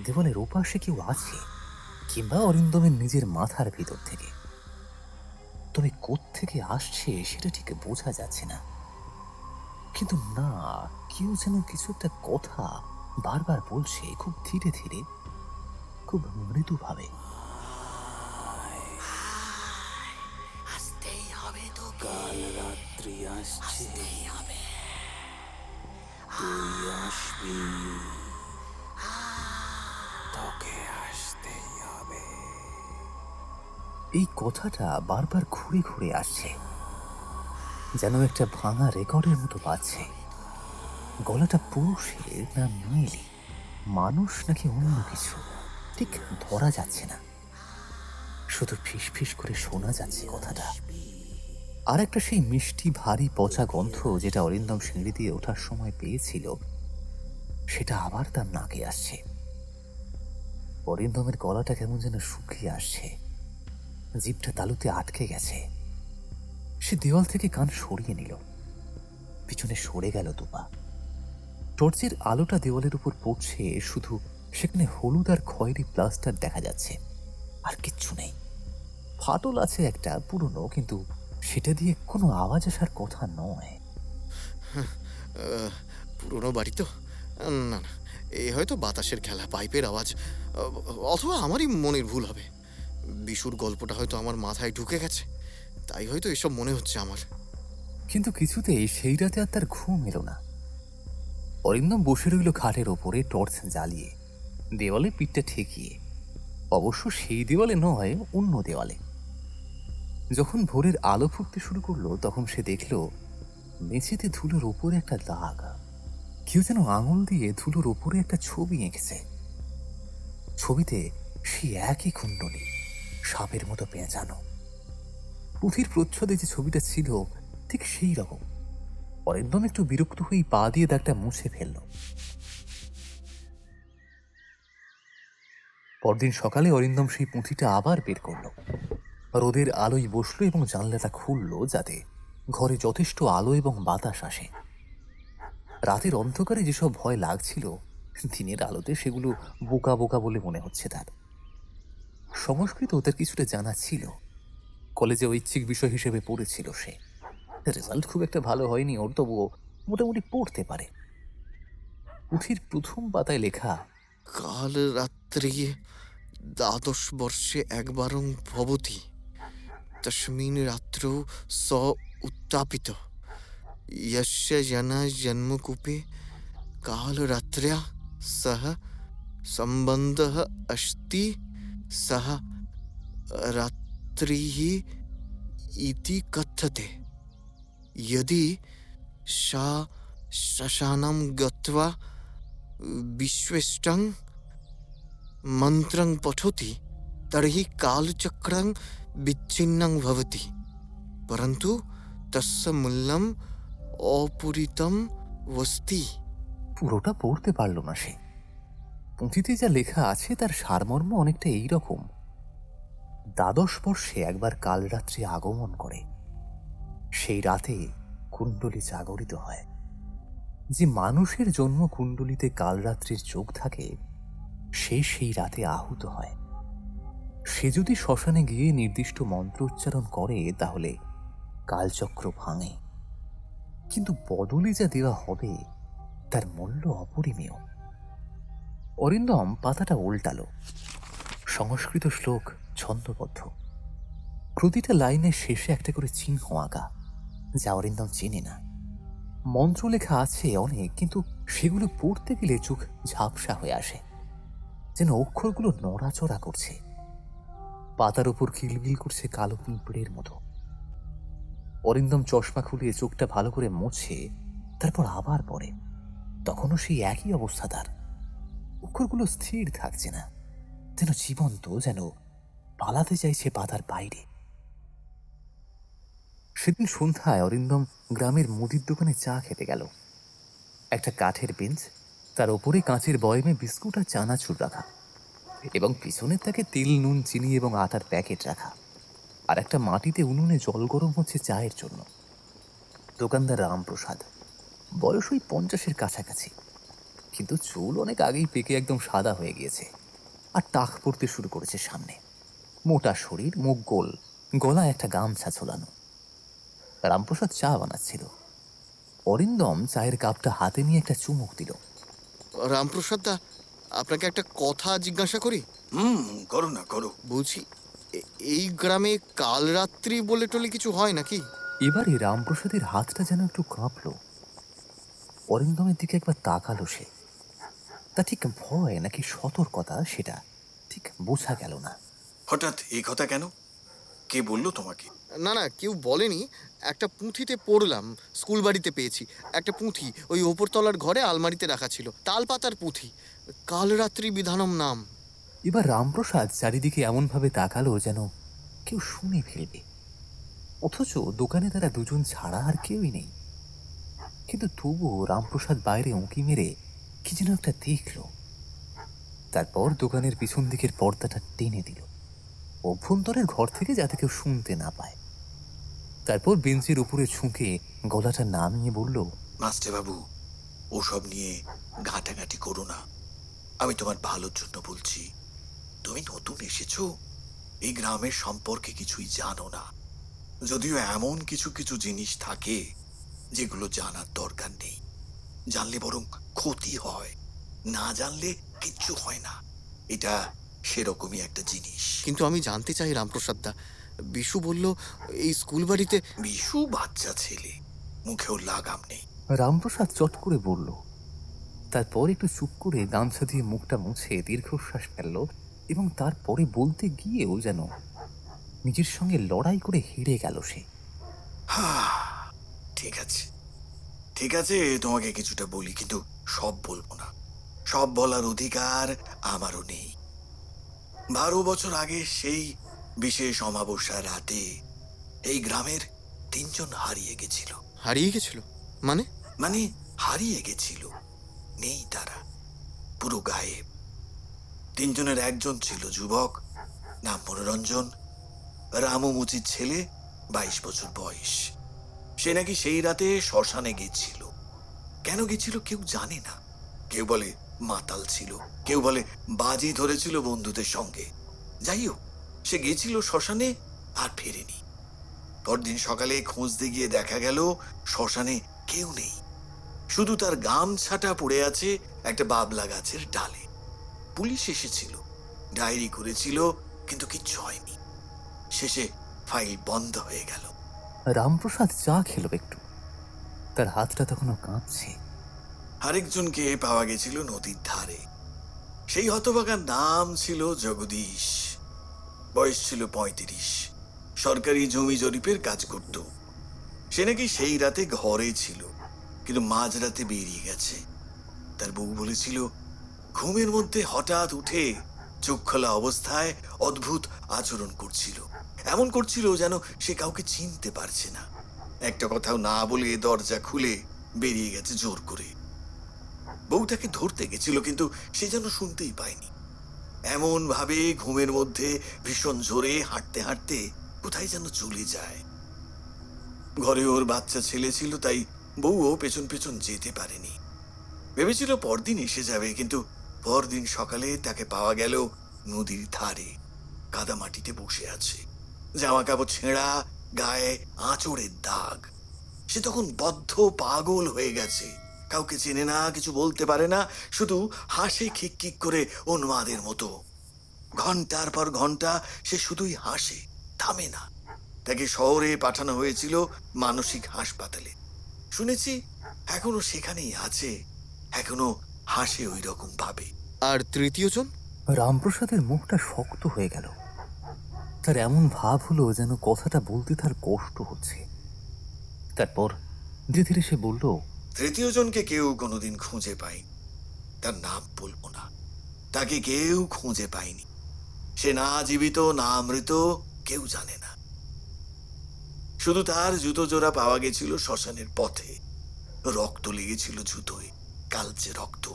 দেওয়ালের ওপাশে কেউ আছে, কিংবা অরিন্দমের নিজের মাথার ভিতর থেকে। তবে কোত্থেকে আসছে সেটা ঠিক বোঝা যাচ্ছে না। কিন্তু না, কেউ যেন কিছু একটা কথা বারবার বলছে, খুব ধীরে ধীরে, খুব মৃদুভাবে। কাল রাত্রি আসছে, তুই আসবি, তোকে আসতেই হবে। এই কথাটা বারবার ঘুরে ঘুরে আসছে, যেন একটা ভাঙা রেকর্ডের মতো বাজছে। গলাটা পুরুষের না মেয়েলি, মানুষ নাকি অন্য কিছু ঠিক ধরা যাচ্ছে না, শুধু ফিস ফিস করে শোনা যাচ্ছে কথাটা। আর একটা সেই মিষ্টি ভারী পচা গন্ধ যেটা অরিন্দম সিঁড়ি দিয়ে ওঠার সময় পেয়েছিল, সেটা আবার তার নাকে আসছে। অরিন্দমের গলাটা কেমন যেন শুকিয়ে আসছে, জিভটা তালুতে আটকে গেছে। সে দেওয়াল থেকে কান সরিয়ে নিল, পিছনে সরে গেল দুপা। টর্চের আলোটা দেওয়ালের উপর পড়ছে, শুধু সেখানে হলুদ আর খয়েরি প্লাস্টার দেখা যাচ্ছে, আর কিচ্ছু নেই। ফাটল আছে একটা পুরনো, কিন্তু সেটা দিয়ে কোনো আওয়াজ আসার কথা নয়। পুরনো বাড়ি তো, না না, এই হয়তো বাতাসের খেলা, পাইপের আওয়াজ, অথবা আমারই মনের ভুল হবে। বিশুর গল্পটা হয়তো আমার মাথায় ঢুকে গেছে, তাই হয়তো এসব মনে হচ্ছে আমার। কিন্তু কিছুতেই সেই রাতে আর তার ঘুম এলো না। অরিন্দম বসে রইল খাটের ওপরে, টর্চ জ্বালিয়ে, দেওয়ালে পিঠটা ঠেকিয়ে। অবশ্য সেই দেওয়ালে নয়, অন্য দেওয়ালে। যখন ভোরের আলো ফুটতে শুরু করলো, তখন সে দেখল মেঝেতে ধুলোর ওপরে একটা দাগ। কেউ যেন আঙুল দিয়ে ধুলোর ওপরে একটা ছবি এঁকেছে। ছবিতে সেই একই কুণ্ডলী, সাপের মতো পেঁচানো। পুঁথির প্রচ্ছদে যে ছবিটা ছিল ঠিক সেই রকম। অরিন্দম একটু বিরক্ত হয়ে পা দিয়ে দাগটা মুছে ফেলল। পরদিন সকালে অরিন্দম সেই পুঁথিটা আবার বের করল। রোদের আলোয় বসলো এবং জানলাটা খুলল, যাতে ঘরে যথেষ্ট আলো এবং বাতাস আসে। রাতের অন্ধকারে যেসব ভয় লাগছিল, দিনের আলোতে সেগুলো বোকা বোকা বলে মনে হচ্ছে তার। সংস্কৃত তার কিছুটা জানা ছিল, কলেজে ঐচ্ছিক বিষয় হিসেবে পড়েছিল সে। রেজাল্ট খুব একটা ভালো হয়নি ওর, তবুও মোটামুটি পড়তে পারে। পুঁথির প্রথম পাতায় লেখা, কাল রাত্রি দ্বাদশ বর্ষে একবারং ভবতি, তস্মিন রাত্রৌ স উত্তাপিত, यस्य जना जन्मकूपे कालरात्र्या सह संबंधः अस्ति, सः रात्रिः इति कथ्यते। यदि सा श्मशानं गत्वा विश्वेष्टं मन्त्रं पठति, तर्हि कालचक्रं विच्छिन्नं भवति, परन्तु तस्य मूल्यं অপরিতম বস্তি। পুরোটা পড়তে পারল না সে। পুঁথিতে যা লেখা আছে তার সারমর্ম অনেকটা এইরকম: দ্বাদশ বর্ষে একবার কাল রাত্রি আগমন করে, সেই রাতে কুণ্ডলী জাগরিত হয়। যে মানুষের জন্ম কুণ্ডলিতে কালরাত্রির যোগ থাকে, সে সেই রাতে আহুত হয়। সে যদি শ্মশানে গিয়ে নির্দিষ্ট মন্ত্র উচ্চারণ করে তাহলে কালচক্র ভাঙে, কিন্তু বদলে যা দেওয়া হবে তার মূল্য অপরিমেয়। অরিন্দম পাতাটা উল্টালো। সংস্কৃত শ্লোক ছন্দবদ্ধ, প্রতিটা লাইনের শেষে একটা করে চিহ্ন আঁকা, যা অরিন্দম চেনে না। মন্ত্র লেখা আছে অনেক, কিন্তু সেগুলো পড়তে গেলে চোখ ঝাপসা হয়ে আসে, যেন অক্ষরগুলো নড়াচড়া করছে। পাতার উপর কিলবিল করছে কালো পিঁপড়ের মতো। অরিন্দম চশমা খুলে চোখটা ভালো করে মুছে তারপর আবার পড়ে। তখনও সেই একই অবস্থা তার। অক্ষরগুলো স্থির থাকছে না, যেন জীবন্ত, যেন পালাতে চাইছে পাতার বাইরে। সেদিন সন্ধ্যায় অরিন্দম গ্রামের মুদির দোকানে চা খেতে গেল। একটা কাঠের বেঞ্চ, তার ওপরে কাঁচের বয়মে বিস্কুট আর চানাচুর রাখা, এবং পিছনের তাকে তেল, নুন, চিনি এবং আটার প্যাকেট রাখা, আর একটা মাটিতে উনুনে জল গরম হচ্ছে চায়ের জন্য। দোকানদার রামপ্রসাদ, বয়স ওই 50-এর কাছাকাছি, কিন্তু চুল অনেক আগেই পেকে একদম সাদা হয়ে গিয়েছে আর টাক পড়তে শুরু করেছে সামনে। মোটা শরীর, মুখ গোল, গলায় একটা গামছা ঝোলানো। রামপ্রসাদ চা বানাচ্ছিল। অরিন্দম চায়ের কাপটা হাতে নিয়ে একটা চুমুক দিল। রামপ্রসাদ দা, আপনাকে একটা কথা জিজ্ঞাসা করি? করো না, করো। বলছি, এই গ্রামে কাল রাত্রি বলে টলে কিছু হয় নাকি? এবারে রামপ্রসাদের হাতটা যেন একটু কাঁপল। অরিন্দমের দিকে একবার তাকালো সে। তা ঠিক ভয় নাকি সতর্কতা সেটা ঠিক বোঝা গেল না। হঠাৎ এই কথা কেন? কে বললো তোমাকে? না না, কেউ বলেনি। একটা পুঁথিতে পড়লাম, স্কুল বাড়িতে পেয়েছি একটা পুঁথি, ওই ওপরতলার ঘরে আলমারিতে রাখা ছিল, তালপাতার পুঁথি, কাল রাত্রি বিধানম নাম। এবার রামপ্রসাদ চারিদিকে এমনভাবে তাকালো যেন কেউ শুনে ফেলবে, অথচ দোকানে তারা দুজন ছাড়া আর কেউই নেই। কিন্তু তবুও রামপ্রসাদ বাইরে উঁকি মেরে কি যেন একটা দেখল। তারপর দোকানের পিছন দিকের পর্দাটা টেনে দিল, অভ্যন্তরের ঘর থেকে যাতে কেউ শুনতে না পায়। তারপর বেঞ্চের উপরে ঝুঁকে গলাটা নামিয়ে বলল, মাস্টার বাবু, ওসব নিয়ে ঘাটাঘাটি করো না। আমি তোমার ভালোর জন্য বলছি। তুমি নতুন এসেছো, এই গ্রামের সম্পর্কে কিছুই জানো না। যদিও এমন কিছু কিছু জিনিস থাকে যেগুলো জানার দরকার নেই, জানলে বরং ক্ষতি হয়, না জানলে কিচ্ছু হয় না। এটা সেরকমই একটা জিনিস। কিন্তু আমি জানতে চাই রামপ্রসাদ দা, বিশু বলল এই স্কুল বাড়িতে। বিশু বাচ্চা ছেলে, মুখেও লাগাম নেই। রামপ্রসাদ চট করে বলল। তারপর একটু চুপ করে গামছা দিয়ে মুখটা মুছে দীর্ঘশ্বাস ফেলল, এবং তারপরে বলতে গিয়েও যেন নিজের সঙ্গে লড়াই করে হেরে গেল সে। ঠিক আছে, ঠিক আছে, তোমাকে কিছুটা বলি, কিন্তু সব বলবো না। সব বলার অধিকার আমারও নেই। 12 বছর আগে সেই বিশেষ অমাবস্যার রাতে এই গ্রামের 3 জন হারিয়ে গেছিল। হারিয়ে গেছিল মানে? মানে হারিয়ে গেছিল, নেই তারা, পুরো গায়েব। 3 জনের একজন ছিল যুবক, নাম মনোরঞ্জন, রামু মুচির ছেলে, 22 বছর বয়স। সে নাকি সেই রাতে শ্মশানে গেছিল। কেন গেছিল কেউ জানে না। কেউ বলে মাতাল ছিল, কেউ বলে বাজি ধরেছিল বন্ধুদের সঙ্গে। যাই হোক, সে গেছিল শ্মশানে আর ফেরেনি। পরদিন সকালে খুঁজতে গিয়ে দেখা গেল শ্মশানে কেউ নেই, শুধু তার গামছাটা পড়ে আছে একটা বাবলা গাছের ডালে। পুলিশ এসেছিল, ডায়েরি করেছিল, কিন্তু কিচ্ছু হয়নি। শেষে ফাইল বন্ধ হয়ে গেল। রামপ্রসাদ চা খেলো একটু, তার হাতটা তখনও কাঁপছে। আরেকজনকে পাওয়া গেছিল নদীর ধারে। সেই হতভাগার নাম ছিল জগদীশ, বয়স ছিল 35, সরকারি জমি জরিপের কাজ করত। সে নাকি সেই রাতে ঘরে ছিল, কিন্তু মাঝরাতে বেরিয়ে গেছে। তার বউ বলেছিল ঘুমের মধ্যে হঠাৎ উঠে চোখ খোলা অবস্থায় অদ্ভুত আচরণ করছিল, এমন করছিল যেন সে কাউকে চিনতে পারছে না। একটা কথাও না বলে দরজা খুলে বেরিয়ে গেছে জোর করে। বউ তাকে ধরতে গেছিল, কিন্তু সে যেন শুনতেই পায়নি। এমন ভাবে ঘুমের মধ্যে ভীষণ জোরে হাঁটতে হাঁটতে কোথায় যেন চলে যায়। ঘরে ওর বাচ্চা ছেলে ছিল, তাই বউও পেছন পেছন যেতে পারেনি। ভেবেছিল পরদিন এসে যাবে, কিন্তু পরদিন সকালে তাকে পাওয়া গেল নদীর ধারে কাদা মাটিতে বসে আছে, জামা কাপড় ছেঁড়া, গায়ে আঁচড়ের দাগ। সে তখন বদ্ধ পাগল হয়ে গেছে, কাউকে চেনে না, কিছু বলতে পারে না, শুধু হাসে খিকখিক করে উন্মাদের মতো। ঘন্টার পর ঘন্টা সে শুধুই হাসে, থামে না। তাকে শহরে পাঠানো হয়েছিল মানসিক হাসপাতালে। শুনেছি এখনো সেখানেই আছে, এখনো হাসে ওই রকম ভাবে। আর তৃতীয় জন? রামপ্রসাদের মুখটা শক্ত হয়ে গেল। তার এমন ভাব হলো যেন কথাটা বলতে তার কষ্ট হচ্ছে। তারপর ধীরে ধীরে সে বলল, তৃতীয় জনকে কেউ কোনোদিন খুঁজে পায়নি। তার নাম বলবো না, তাকে কেউ খুঁজে পায়নি। সে না জীবিত না মৃত কেউ জানে না। শুধু তার জুতো জোড়া পাওয়া গেছিল শ্মশানের পথে। রক্ত লেগেছিল জুতোয়, কালচে রক্ত,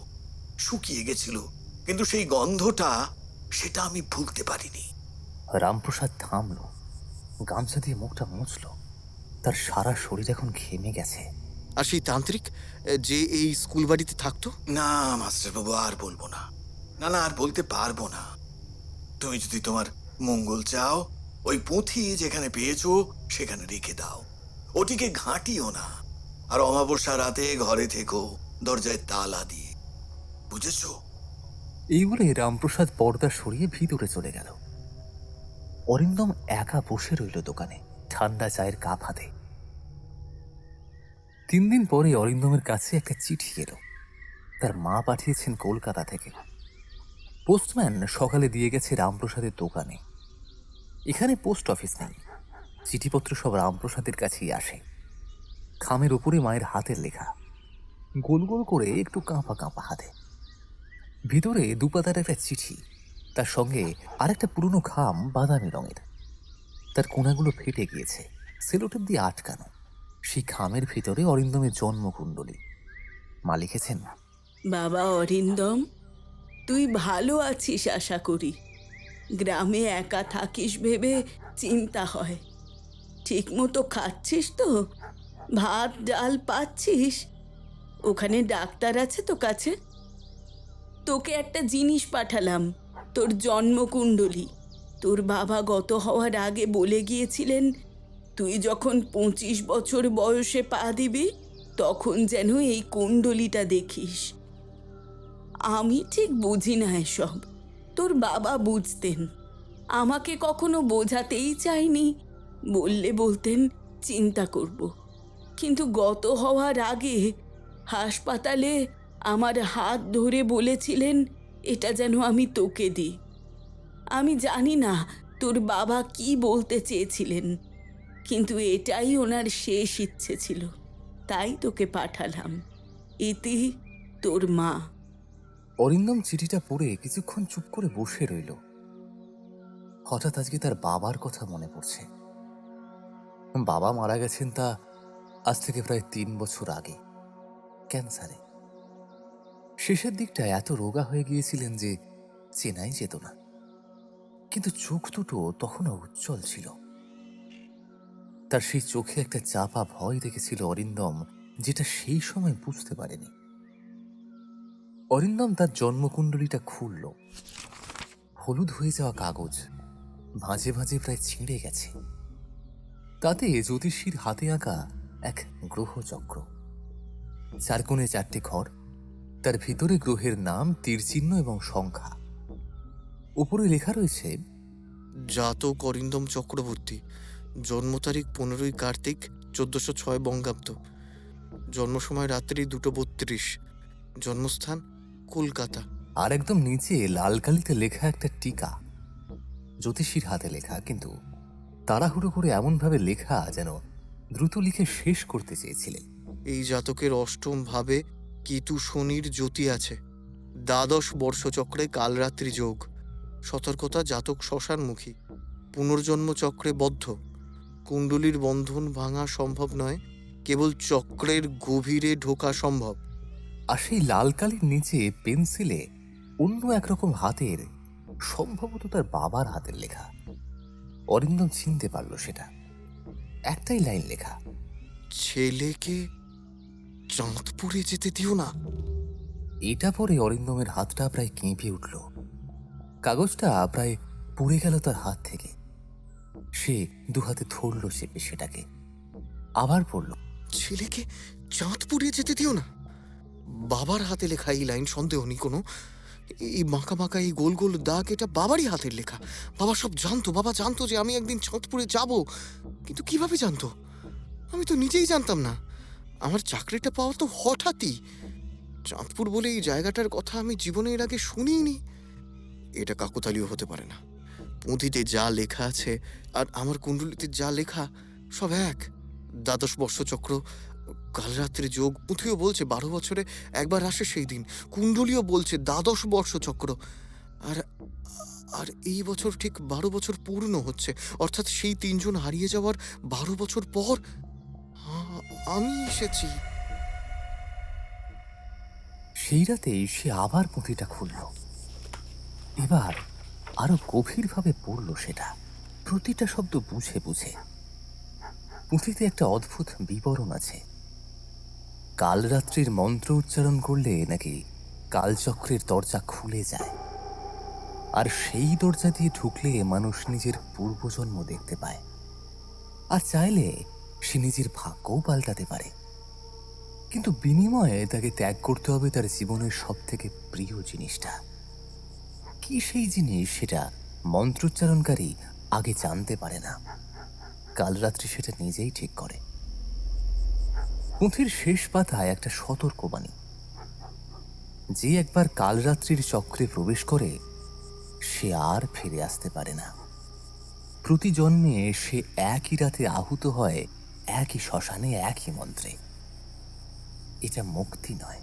শুকিয়ে গেছিল, কিন্তু সেই গন্ধটা, সেটা আমি ভুলতে পারিনি। রামপ্রসাদ থামল, গামছা দিয়ে মুখটা মুছল। তার সারা শরীর এখন ঘেমে গেছে। আর সেই তান্ত্রিক যে এই স্কুল বাড়িতে থাকতো? না মাস্টার বাবু, আর বলবো না। না না, আর বলতে পারবো না। তুমি যদি তোমার মঙ্গল চাও, ওই পুঁথি যেখানে পেয়েছো সেখানে রেখে দাও, ওটিকে ঘাঁটিও না। আর অমাবস্যা রাতে ঘরে থেকো, দরজায় তালা দিয়ে, বুঝেছো? এই বলে রামপ্রসাদ পর্দা সরিয়ে ভিতরে চলে গেল। অরিন্দম একা বসে রইল দোকানে, ঠান্ডা চায়ের কাপ হাতে। 3 দিন পরে অরিন্দমের কাছে একটা চিঠি এলো। তার মা পাঠিয়েছেন কলকাতা থেকে। পোস্টম্যান সকালে দিয়ে গেছে রামপ্রসাদের দোকানে। এখানে পোস্ট অফিস নেই, চিঠিপত্র সব রামপ্রসাদের কাছেই আসে। খামের উপরে মায়ের হাতের লেখা, গোল গোল করে একটু কাঁপা কাঁপা হাতে। ভিতরে 2 পাতার একটা চিঠি, তার সঙ্গে আরেকটা পুরনো খাম বাদামি রঙের। তার কোণাগুলো ফেটে গিয়েছে, সেলোটেপ দিয়ে আটকানো। সেই খামের ভিতরে অরিন্দমের জন্মকুণ্ডলী। মা লিখেছেন, বাবা অরিন্দম, তুই ভালো আছিস আশা করি। গ্রামে একা থাকিস ভেবে চিন্তা হয়। ঠিক মতো খাচ্ছিস তো? ভাত ডাল পাচ্ছিস? ওখানে ডাক্তার আছে তো কাছে? তোকে একটা জিনিস পাঠালাম, তোর জন্মকুণ্ডলী। তোর বাবা গত হওয়ার আগে বলে গিয়েছিলেন, তুই যখন 25 বছর বয়সে পা দিবি তখন যেন এই কুণ্ডলীটা দেখিস। আমি ঠিক বুঝি না এসব, তোর বাবা বুঝতেন। আমাকে কখনো বোঝাতেই চাইনি, বললে বলতেন চিন্তা করব। কিন্তু গত হওয়ার আগে হাসপাতালে আমার হাত ধরে বলেছিলেন এটা যেন আমি তোকে দিই। আমি জানি না তোর বাবা কি বলতে চেয়েছিলেন, কিন্তু এটাই ওনার শেষ ইচ্ছে ছিল, তাই তোকে পাঠালাম। ইতি, তোর মা। অরিন্দম চিঠিটা পড়ে কিছুক্ষণ চুপ করে বসে রইল। হঠাৎ আজকে তার বাবার কথা মনে পড়ছে। বাবা মারা গেছেন তা আজ থেকে প্রায় 3 বছর আগে, ক্যান্সারে। শেষের দিকটা এত রোগা হয়ে গিয়েছিলেন যে চেনাই যেত না, কিন্তু চোখ দুটো তখনও উজ্জ্বল ছিল। তার সেই চোখে একটা চাপা ভয় দেখেছিল অরিন্দম, যেটা সেই সময় বুঝতে পারেনি। অরিন্দম তার জন্মকুণ্ডলীটা খুলল। হলুদ হয়ে যাওয়া কাগজ, ভাঁজে ভাঁজে প্রায় ছিঁড়ে গেছে। তাতে জ্যোতিষীর হাতে আঁকা এক গ্রহচক্র, 4 কোণে 4টে ঘর, তার ভিতরে গ্রহের নাম, তীরচিহ্ন এবং সংখ্যা। উপরে লেখা রয়েছে, জাতক অরিন্দম চক্রবর্তী, জন্ম তারিখ 15ই কার্তিক 1406 বঙ্গাব্দ, জন্ম সময় রাত্রি 2:32, জন্মস্থান কলকাতা। আর একদম নিচে লাল কালিতে লেখা একটা টিকা, জ্যোতিষীর হাতে লেখা, কিন্তু তাড়াহুড়ো করে এমনভাবে লেখা যেন দ্রুত লিখে শেষ করতে চেয়েছিলেন। এই জাতকের অষ্টম ভাবে কেতু শনির জ্যোতি আছে। দ্বাদশ বর্ষচক্রে কালরাত্রি যোগ। সতর্কতা, জাতক শ্মশানমুখী, পুনর্জন্ম চক্রে বদ্ধ। কুণ্ডলীর বন্ধন ভাঙা সম্ভব নয়, কেবল চক্রের গভীরে ঢোকা সম্ভব। আর সেই লাল কালির নিচে পেন্সিলে অন্য একরকম হাতের, সম্ভবত তার বাবার হাতের লেখা। অরিন্দম চিনতে পারল সেটা। একটাই লাইন লেখা, ছেলেকে চাঁদপুরে যেতে দিও না। এটা পরে অরিন্দমের হাতটা প্রায় কেঁপে উঠল। কাগজটা প্রায় পড়ে গেল তার হাত থেকে। সে দুহাতে ধরল চেপে সেটাকে, আবার পড়ল, ছেলেকে চাঁদপুরে যেতে দিও না। বাবার হাতে লেখা এই লাইন, সন্দেহ নেই কোনো। এই বাঁকা বাঁকা এই গোল গোল দাগ, এটা বাবারই হাতের লেখা। বাবা সব জানতো, বাবা জানতো যে আমি একদিন চাঁদপুরে যাব, কিন্তু কিভাবে জানতো? আমি তো নিজেই জানতাম না। আমার চাকরিটা পাওয়া তো হঠাৎই। চাঁদপুর বলে এই জায়গাটার কথা আমি জীবনে এর আগে শুনিনি। এটা কাকতালীয় হতে পারে না। পুঁথিতে যা লেখা আছে আর আমার কুণ্ডলিতে যা লেখা সব এক। দ্বাদশ বর্ষচক্র, কাল রাত্রে যোগ, পুঁথিও বলছে 12 বছরে একবার আসে সেই দিন। কুণ্ডলীও বলছে দ্বাদশ বর্ষচক্র। আর আর এই বছর ঠিক 12 বছর পূর্ণ হচ্ছে, অর্থাৎ সেই 3 জন হারিয়ে যাওয়ার 12 বছর পর আমি এসেছি। সেই রাতেই সে আবার পুঁথিটা খুলল। এবার আরো গভীরভাবে পড়ল সেটা, প্রতিটা শব্দ বুঝে বুঝে। পুঁথিতে একটা অদ্ভুত বিবরণ আছে। কাল রাত্রির মন্ত্র উচ্চারণ করলে নাকি কালচক্রের দরজা খুলে যায়, আর সেই দরজা দিয়ে ঢুকলে মানুষ নিজের পূর্বজন্ম দেখতে পায়, আর চাইলে সে নিজের ভাগ্যও পাল্টাতে পারে। কিন্তু বিনিময়ে তাকে ত্যাগ করতে হবে তার জীবনের সব থেকে প্রিয় জিনিসটা। কি সেই জিনিস সেটা মন্ত্রোচ্চারণকারী আগে জানতে পারে না। কাল রাত্রি সেটা নিজেই ঠিক করে। পুঁথির শেষ পাতায় একটা সতর্কবাণী, যে একবার কালরাত্রির চক্রে প্রবেশ করে সে আর ফিরে আসতে পারে না। প্রতি জন্মে সে একই রাতে আহুত হয় একই শ্মশানে, একই মন্ত্রে। এটা মুক্তি নয়,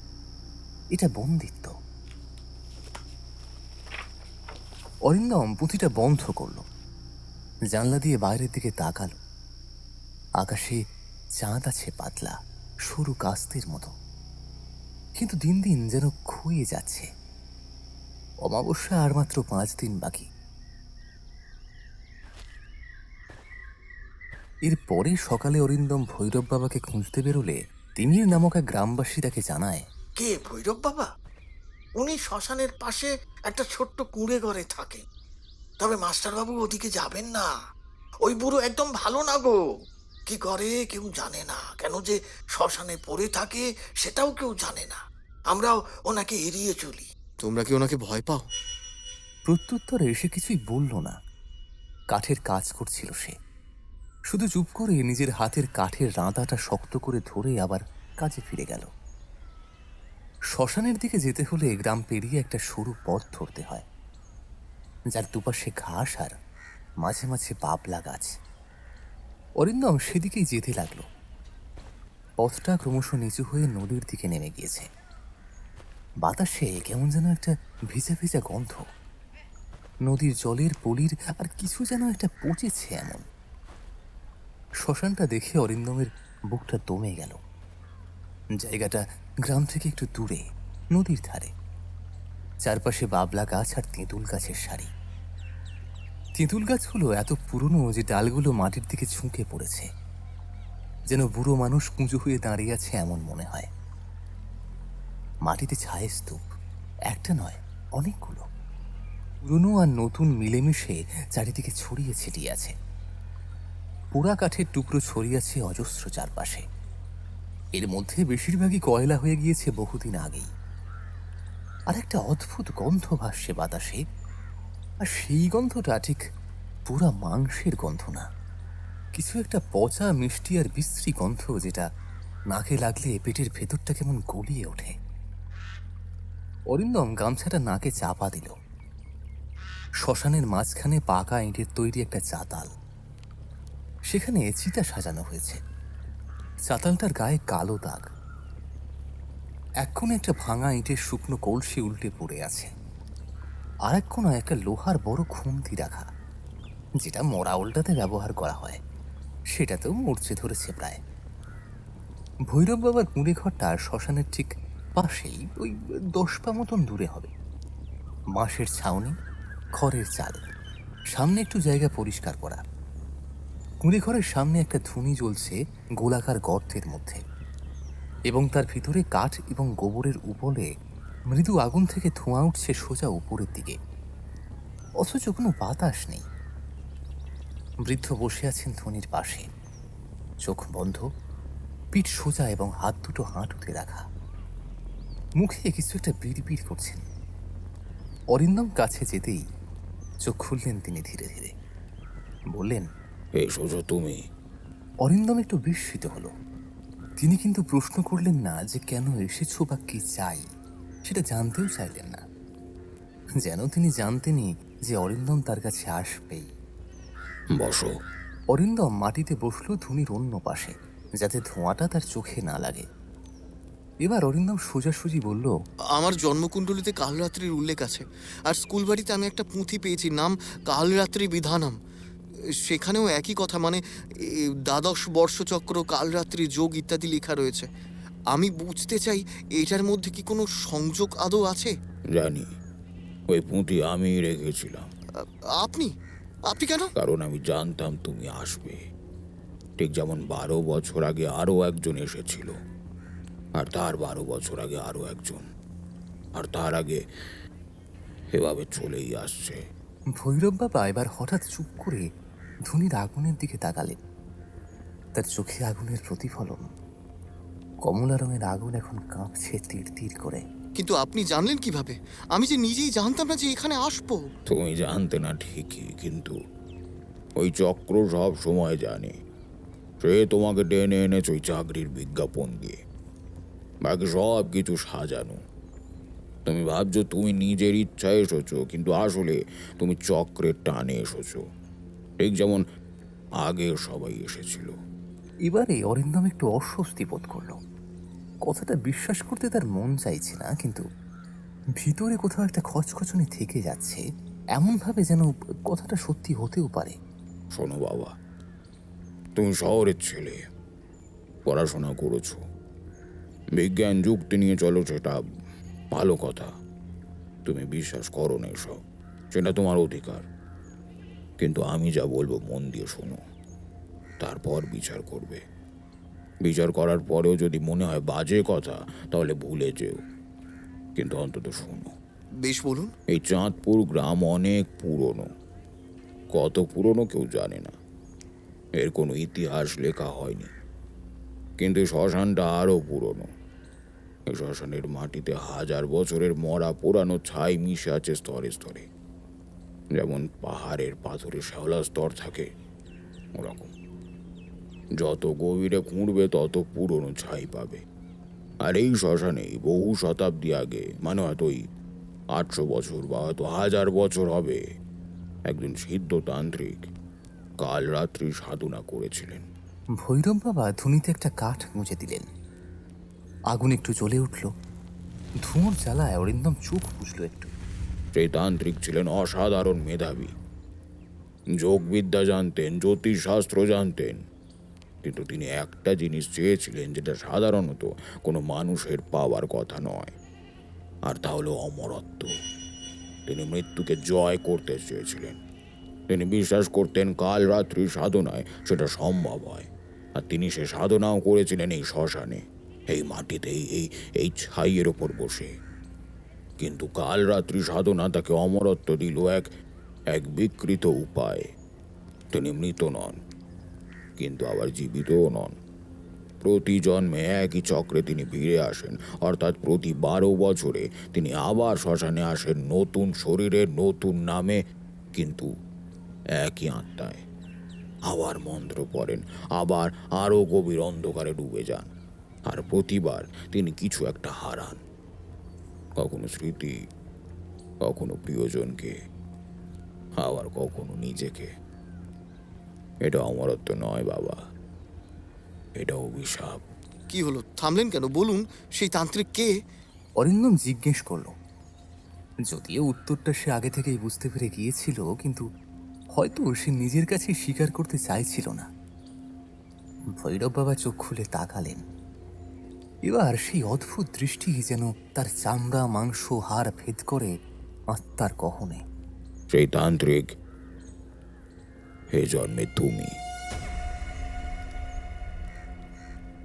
এটা বন্দিত্ব। অরিন্দম পুঁথিটা বন্ধ করল, জানলা দিয়ে বাইরের দিকে তাকাল। আকাশে চাঁদ আছে পাতলা, সরু কাস্তের মতো, কিন্তু দিন দিন যেন ক্ষয়ে যাচ্ছে। অমাবস্যা আর মাত্র 5 দিন বাকি। এরপরে সকালে অরিন্দম ভৈরব বাবাকে খুঁজতে বেরোলে তিমির নামক এক গ্রামবাসী তাকে জানায়, কে ভৈরব বাবা? উনি শ্মশানের পাশে একটা ছোট্ট কুঁড়ে ঘরে থাকেন। তবে মাস্টারবাবু ওদিকে যাবেন না। ওই বুড়ো একদম ভালো না গো। কি করে কেউ জানে না, কেন যে শ্মশানে পড়ে থাকে সেটাও কেউ জানে না। আমরাও ওনাকে এড়িয়ে চলি। তোমরা কি ওনাকে ভয় পাও? প্রত্যুত্তরে সে কিছুই বলল না। কাঠের কাজ করছিল সে, শুধু চুপ করে নিজের হাতের কাঠের রাঁধাটা শক্ত করে ধরে আবার কাজে ফিরে গেল। শ্মশানের দিকে যেতে হলে গ্রাম পেরিয়ে একটা সরু পথ ধরতে হয়, যার দুপাশে ঘাস আর মাঝে মাঝে বাবলা গাছ। অরিন্দম সেদিকেই যেতে লাগলো। পথটা ক্রমশ নিচু হয়ে নদীর দিকে নেমে গিয়েছে। বাতাসে কেমন যেন একটা ভেজা ভেজা গন্ধ। নদীর জলের পলির আর কিছু যেন একটা পচেছে এমন। শ্মশানটা দেখে অরিন্দমের বুকটা দমে গেল। জায়গাটা গ্রাম থেকে একটু দূরে, নদীর ধারে। চারপাশে বাবলা গাছ আর তেঁতুল গাছের সারি। তেঁতুল গাছগুলো এত পুরনো যে ডালগুলো মাটির দিকে ঝুঁকে পড়েছে, যেন বুড়ো মানুষ কুঁজো হয়ে দাঁড়িয়ে আছে এমন মনে হয়। মাটিতে ছায়া স্তূপ, একটা নয় অনেকগুলো, পুরনো আর নতুন মিলেমিশে চারিদিকে ছড়িয়ে ছিটিয়ে আছে। পোড়া কাঠের টুকরো ছড়িয়ে আছে অজস্র চারপাশে। এর মধ্যে বেশিরভাগই কয়লা হয়ে গিয়েছে বহুদিন আগেই। আর একটা অদ্ভুত গন্ধ ভাসছে বাতাসে, আর সেই গন্ধটা ঠিক পুরা মাংসের গন্ধ না, কিছু একটা পচা মিষ্টি আর বিশ্রী গন্ধ, যেটা নাকে লাগলে পেটের ভেতরটা কেমন গলিয়ে ওঠে। অরিন্দম গামছাটা নাকে চাপা দিল। শ্মশানের মাঝখানে পাকা ইঁটের তৈরি একটা চাতাল, সেখানে চিতা সাজানো হয়েছে। চাতালটার গায়ে কালো দাগ। এক কোণে একটা ভাঙা ইঁটের শুকনো কলসি উল্টে পড়ে আছে, আর এক কোণায় একটা লোহার বড় খুন্তি রাখা, যেটা মরা উল্টাতে ব্যবহার করা হয়। সেটাতেও মরচে ধরেছে প্রায়। ভৈরব বাবার কুঁড়ে ঘরটা শ্মশানের ঠিক পাশেই ওই 10 পা মতন দূরে হবে। বাঁশের ছাউনি, খড়ের চাল, সামনে একটু জায়গা পরিষ্কার করা। কুঁড়ে ঘরের সামনে একটা ধুনি জ্বলছে গোলাকার গর্তের মধ্যে, এবং তার ভিতরে কাঠ এবং গোবরের উপরে মৃদু আগুন থেকে ধোঁয়া উঠছে সোজা উপরের দিকে, অথচ কোনো বাতাস নেই। বৃদ্ধ বসে আছেন ধুনির পাশে, চোখ বন্ধ, পিঠ সোজা এবং হাত দুটো হাঁটুতে রাখা। মুখে কিছু একটা বিড়বিড় করছেন। অরিন্দম কাছে যেতেই চোখ খুললেন তিনি ধীরে ধীরে, বললেন, এই সোজো তুমি? অরিন্দম একটু বিস্মিত হলো। তিনি কিন্তু প্রশ্ন করলেন না যে কেন এসেছো বা কি চাই, সেটা জানতেও চাইলেন না। যেন তিনি জানতেনই যে অরিন্দম তার কাছে আসবেই। বসো। অরিন্দম মাটিতে বসলো ধুনির অন্য পাশে, যাতে ধোঁয়াটা তার চোখে না লাগে। এবার অরিন্দম সোজাসুজি বলল, আমার জন্মকুণ্ডলিতে কালরাত্রির উল্লেখ আছে, আর স্কুল বাড়িতে আমি একটা পুঁথি পেয়েছি, নাম কালরাত্রি বিধানম। সেখানেও একই কথা, মানে দ্বাদশ বর্ষচক্র, কালরাত্রি যোগ ইত্যাদি লেখা রয়েছে। আমি বুঝতে চাই এটার মধ্যে কি কোনো সংযোগ আদৌ আছে? জানি, ওই পুঁথি আমি রেখেছিলাম। আপনি আপনি কেন? কারণ আমি জানতাম তুমি আসবে। ঠিক যেমন 12 বছর আগে আরো একজন এসেছিল, আর তার 12 বছর আগে আরো একজন, আর তার আগে, এভাবে চলেই আসছে। ভৈরব বাবা এবার হঠাৎ চুপ করে ধুনির আগুনের দিকে তাকালেন। তার চোখে আগুনের প্রতিফলন। কমলা রঙের আগুন এখন কাঁপছে তীর তীর করে। কিন্তু আপনি জানলেন কিভাবে? আমি যে নিজেই জানতাম না যে এখানে আসবো। তুমি জানতে না ঠিকই, কিন্তু ওই চক্র সব সময় জানে। সে তোমাকে টেনে এনেছে ওই চাকরির বিজ্ঞাপন দিয়ে, বাকি সব কিছু সাজানো। তুমি ভাবছো তুমি নিজের ইচ্ছায় এসেছো, কিন্তু আসলে তুমি চক্রের টানে এসেছো, ঠিক যেমন আগে সবাই এসেছিল। এবারে অরিন্দম একটু অস্বস্তি বোধ করল। কথাটা বিশ্বাস করতে তার মন চাইছে না, কিন্তু ভিতরে কোথাও একটা খচখচনি থেকে যাচ্ছে, এমনভাবে যেন কথাটা সত্যি হতেও পারে। শোনো বাবা, তুমি শহরের ছেলে, পড়াশোনা করেছো, বিজ্ঞান যুক্তি নিয়ে চলো, সেটা ভালো কথা। তুমি বিশ্বাস করো না এসব, সেটা তোমার অধিকার। কিন্তু আমি যা বলবো মন দিয়ে শোনো, তারপর বিচার করবে। বিচার করার পরেও যদি মনে হয় বাজে কথা, তাহলে ভুলে যেও, কিন্তু অন্তত শোনো। বেশ, বলুন। এই চাঁদপুর গ্রাম অনেক পুরনো। কত পুরনো কেউ জানে না, এর কোনো ইতিহাস লেখা হয়নি। কিন্তু শ্মশানটা আরো পুরনো। এই শ্মশানের মাটিতে 1000 বছরের মরা পোড়ানো ছাই মিশে আছে স্তরে স্তরে। যেমন পাহাড়ের পাথরে শ্যাওলা স্তর থাকে, ওরকম। যত গভীরে খুঁড়বে তত পুরনো ছাই পাবে। আর এই শ্মশানেই বহু শতাব্দী আগে, মানে হয়তো ওই 800 বছর বা হয়তো 1000 বছর হবে, একজন সিদ্ধতান্ত্রিক কাল রাত্রি সাধনা করেছিলেন। ভৈরব বাবা ধুনিতে একটা কাঠ গুঁজে দিলেন। আগুন একটু জ্বলে উঠল। ধুঁয়োর জ্বালায় অরিন্দম চোখ বুঝল একটু। সেই তান্ত্রিক ছিলেন অসাধারণ মেধাবী, যোগবিদ্যা জানতেন, জ্যোতিষশাস্ত্র জানতেন, কিন্তু তিনি একটা জিনিস চেয়েছিলেন যেটা সাধারণত কোনো মানুষের পাওয়ার কথা নয়, আর তা হলো অমরত্ব। তিনি মৃত্যুকে জয় করতে চেয়েছিলেন। তিনি বিশ্বাস করতেন কাল রাত্রি সাধনায় সেটা সম্ভব হয়, আর তিনি সে সাধনাও করেছিলেন এই শ্মশানে, এই মাটিতে, এই এই ছাইয়ের ওপর বসে। কিন্তু কাল রাত্রি সাধনা তাকে অমরত্ব দিল এক বিকৃত উপায়। তিনি মৃত নন, কিন্তু আবার জীবিতও নন। প্রতি জন্মে একই চক্রে তিনি ফিরে আসেন, অর্থাৎ প্রতি 12 বছরে তিনি আবার শ্মশানে আসেন, নতুন শরীরে, নতুন নামে, কিন্তু একই আত্মায়। আবার মন্ত্র পড়েন, আবার আরো গভীর অন্ধকারে ডুবে যান, আর প্রতিবার তিনি কিছু একটা হারান। কখনো স্মৃতি, কখনো প্রিয়জনকে, আবার কখনো নিজেকে। এটা অমরত্ব নয় বাবা, এটা অভিশাপ। কি হলো, থামলেন কেন? বলুন, সেই তান্ত্রিক কে? অরিন্দম জিজ্ঞেস করল। যদিও উত্তরটা সে আগে থেকেই বুঝতে পেরে গিয়েছিল, কিন্তু হয়তো সে নিজের কাছে স্বীকার করতে চাইছিল না। ভৈরব বাবা চোখ খুলে তাকালেন। এবার সেই অদ্ভুত দৃষ্টি যেন তার চামড়া মাংস হাড় ভেদ করে আত্মার গহনে। সেই তান্ত্রিক হে জন্মে তুমি।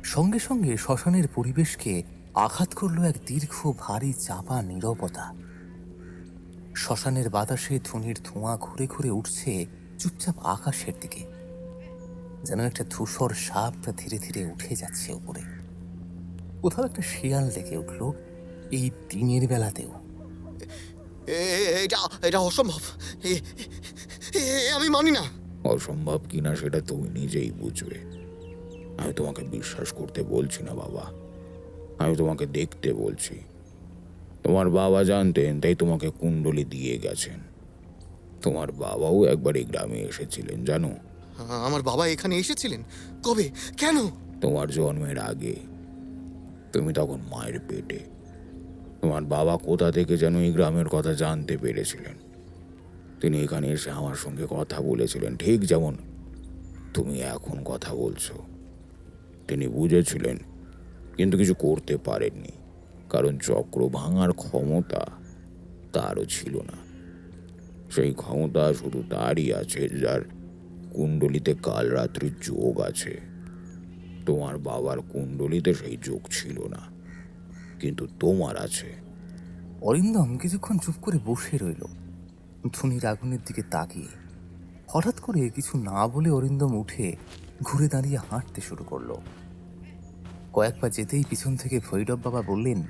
সঙ্গে সঙ্গে শ্মশানের পরিবেশকে আঘাত করল এক দীর্ঘ ভারী চাপা নীরবতা। শ্মশানের বাতাসে ধুনির ধোঁয়া ঘুরে ঘুরে উঠছে চুপচাপ আকাশের দিকে, যেন একটা ধূসর সাপ ধীরে ধীরে উঠে যাচ্ছে উপরে। কোথাও একটা শিয়াল ডেকে উঠল এই দিনের বেলাতেও। এটা এটা অসম্ভব। এ- আমি মানি না। অসম্ভব কিনা সেটা তুমি নিজেই বুঝবে। আমি তোমাকে বিশ্বাস করতে বলছি না বাবা, আমি তোমাকে দেখতে বলছি। তোমার বাবা জানতেন, তাই তোমাকে কুণ্ডলি দিয়ে গেছেন। তোমার বাবাও একবার এই গ্রামে এসেছিলেন জানো। আমার বাবা এখানে এসেছিলেন? কবে? কেন? তোমার জন্মের আগে। তুমি তখন মায়ের পেটে। তোমার বাবা কোথা থেকে যেন এই গ্রামের কথা জানতে পেরেছিলেন। তিনি এখানে এসে আমার সঙ্গে কথা বলেছিলেন, ঠিক যেমন তুমি এখন কথা বলছো। তিনি বুঝেছিলেন, কিন্তু কিছু করতে পারেননি, কারণ চক্র ভাঙার ক্ষমতা তারও ছিল না। সেই ক্ষমতা শুধু তারই আছে যার কুণ্ডলিতে কাল রাত্রির যোগ আছে। তোমার বাবার কুণ্ডলিতে সেই যোগ ছিল না, কিন্তু তোমার আছে। অরিন্দম কিছুক্ষণ চুপ করে বসে রইল, ধুনির আগুনের দিকে তাকিয়ে। হঠাৎ করে কিছু না বলে অরিন্দম উঠে ঘুরে দাঁড়িয়ে হাঁটতে শুরু করলো। কয়েকবার যেতেই পিছন থেকে ভৈরব বাবা বললেন,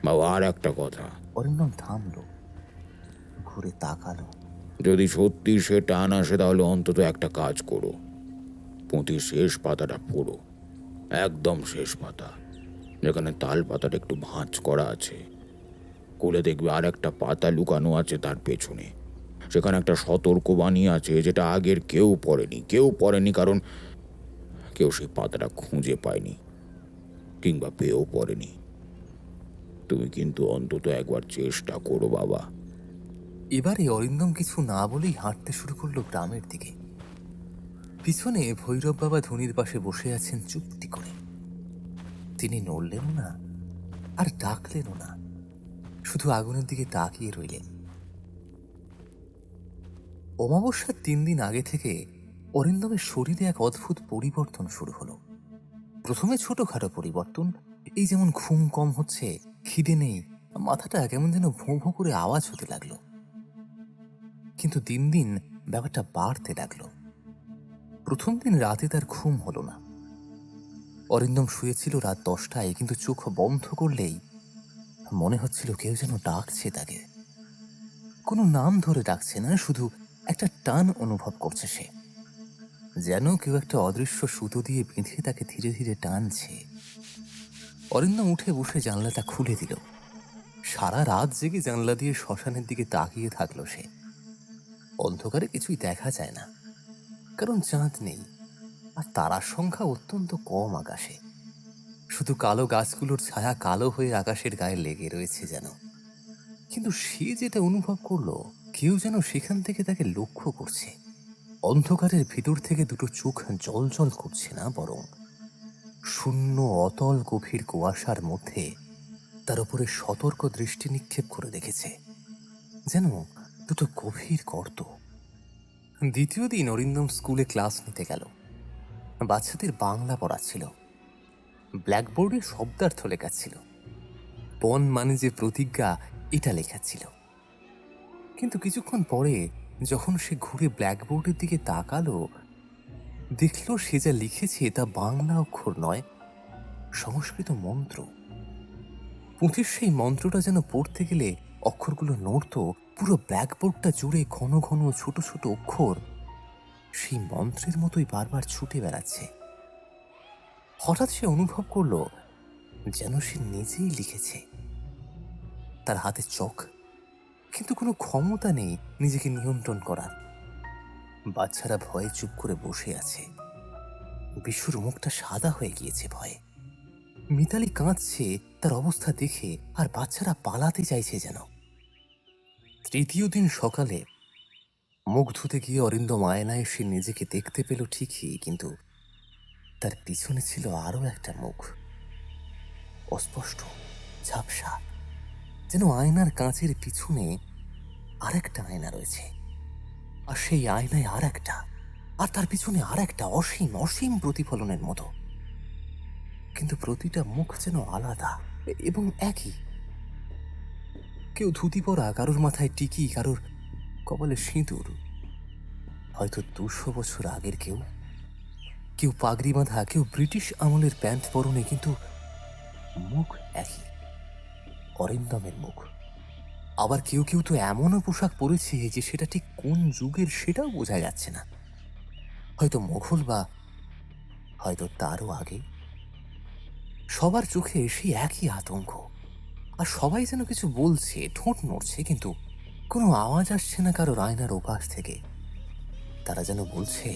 বাবা, আর একটা কথা। অরিন্দম থামল, ঘুরে তাকালো। যদি সত্যি সে টান আসে, তাহলে অন্তত একটা কাজ করো, পুঁথির শেষ পাতাটা পড়ো, একদম শেষ পাতা, যেখানে তাল পাতাটা একটু ভাঁজ করা আছে। খুলে দেখবে আর একটা পাতা লুকানো আছে তার পেছনে। সেখানে একটা সতর্কবাণী আছে, যেটা আগের কেউ পড়েনি, কারণ কেউ সেই পাতাটা খুঁজে পায়নি কিংবা পেয়েও পড়েনি। তুমি কিন্তু অন্তত একবার চেষ্টা করো বাবা। এবারে অরিন্দম কিছু না বলেই হাঁটতে শুরু করলো গ্রামের দিকে। পিছনে ভৈরব বাবা ধনির পাশে বসে আছেন চুপটি করে। তিনি নড়লেনও না আর ডাকলেনও না, শুধু আগুনের দিকে তাকিয়ে রইলেন। অমাবস্যার 3 দিন আগে থেকে অরিন্দমের শরীরে এক অদ্ভুত পরিবর্তন শুরু হলো। প্রথমে ছোটখাটো পরিবর্তন, এই যেমন ঘুম কম হচ্ছে, খিদে নেই, মাথাটা কেমন যেন ভোঁ ভোঁ করে আওয়াজ হতে লাগলো। কিন্তু দিন দিন ব্যাপারটা বাড়তে লাগলো। প্রথম দিন রাতে তার ঘুম হলো না। অরিন্দম শুয়েছিল রাত 10টায়, কিন্তু চোখ বন্ধ করলেই মনে হচ্ছিল কেউ যেন ডাকছে তাকে। কোনো নাম ধরে ডাকছে না, শুধু একটা টান অনুভব করছে সে, যেন কেউ একটা অদৃশ্য সুতো দিয়ে বেঁধে তাকে ধীরে ধীরে টানছে। অরিন্দম উঠে বসে জানলাটা খুলে দিল। সারা রাত জেগে জানলা দিয়ে শ্মশানের দিকে তাকিয়ে থাকলো সে। অন্ধকারে কিছুই দেখা যায় না, কারণ চাঁদ নেই আর তারার সংখ্যা অত্যন্ত কম আকাশে। শুধু কালো গাছগুলোর ছায়া কালো হয়ে আকাশের গায়ে লেগে রয়েছে যেন। কিন্তু সে যেটা অনুভব করলো, কেউ যেন সেখান থেকে তাকে লক্ষ্য করছে। অন্ধকারের ভিতর থেকে দুটো চোখ জল জল করছে না, বরং শূন্য অতল গভীর কুয়াশার মধ্যে তার উপরে সতর্ক দৃষ্টি নিক্ষেপ করে দেখেছে, যেন দুটো গভীর গর্ত। দ্বিতীয় দিন অরিন্দম স্কুলে ক্লাস নিতে গেল। বাচ্চাদের বাংলা পড়াচ্ছিল। ব্ল্যাকবোর্ডে শব্দার্থ লেখা ছিল। পণ মানে যে প্রতিজ্ঞা, এটা লেখা ছিল। কিন্তু কিছুক্ষণ পরে যখন সে ঘুরে ব্ল্যাকবোর্ডের দিকে তাকালো, দেখল সে যা লিখেছে তা বাংলা অক্ষর নয়, সংস্কৃত মন্ত্র। পুঁথির সেই মন্ত্রটা যেন পড়তে গেলে অক্ষরগুলো নড়ত। পুরো ব্ল্যাকবোর্ডটা জুড়ে ঘন ঘন ছোট ছোট অক্ষর সেই মন্ত্রের মতোই বারবার ছুটে বেড়াচ্ছে। হঠাৎ সে অনুভব করল যেন সে নিজেই লিখেছে। তার হাতে চক, কিন্তু কোনো ক্ষমতা নেই নিজেকে নিয়ন্ত্রণ করার। বাচ্চারা ভয়ে চুপ করে বসে আছে। বিশুর মুখটা সাদা হয়ে গিয়েছে ভয়ে। মিতালি কাঁদছে তার অবস্থা দেখে, আর বাচ্চারা পালাতে চাইছে যেন। তৃতীয় দিন সকালে মুখ ধুতে গিয়ে অরিন্দম আয়নায় সে নিজেকে দেখতে পেল ঠিকই, কিন্তু তার পিছনে ছিল আরো একটা মুখ। অস্পষ্ট, ঝাপসা, যেন আয়নার কাঁচের পিছনে আরেকটা আয়না রয়েছে, আর সেই আয়নায় আর একটা, আর তার পিছনে আর একটা, অসীম অসীম প্রতিফলনের মতো। কিন্তু প্রতিটা মুখ যেন আলাদা এবং একই। কেউ ধুতি পরা, কারোর মাথায় টিকি, কারোর কপালে সিঁদুর, হয়তো 200 বছর আগের কেউ। কেউ পাগড়ি বাঁধা, কেউ ব্রিটিশ আমলের প্যান্ট পরনে, কিন্তু মুখ একই, অরিন্দমের মুখ। আবার কেউ কেউ তো এমনও পোশাক পরেছে যে সেটা ঠিক কোন যুগের সেটাও বোঝা যাচ্ছে না। হয়তো মোঘল, বা হয়তো তারও আগে। সবার চোখে সেই একই আতঙ্ক, আর সবাই যেন কিছু বলছে, ঠোঁট নড়ছে, কিন্তু কোনো আওয়াজ আসছে না কারোর আয়নার ওপাশ থেকে। তারা যেন বলছে,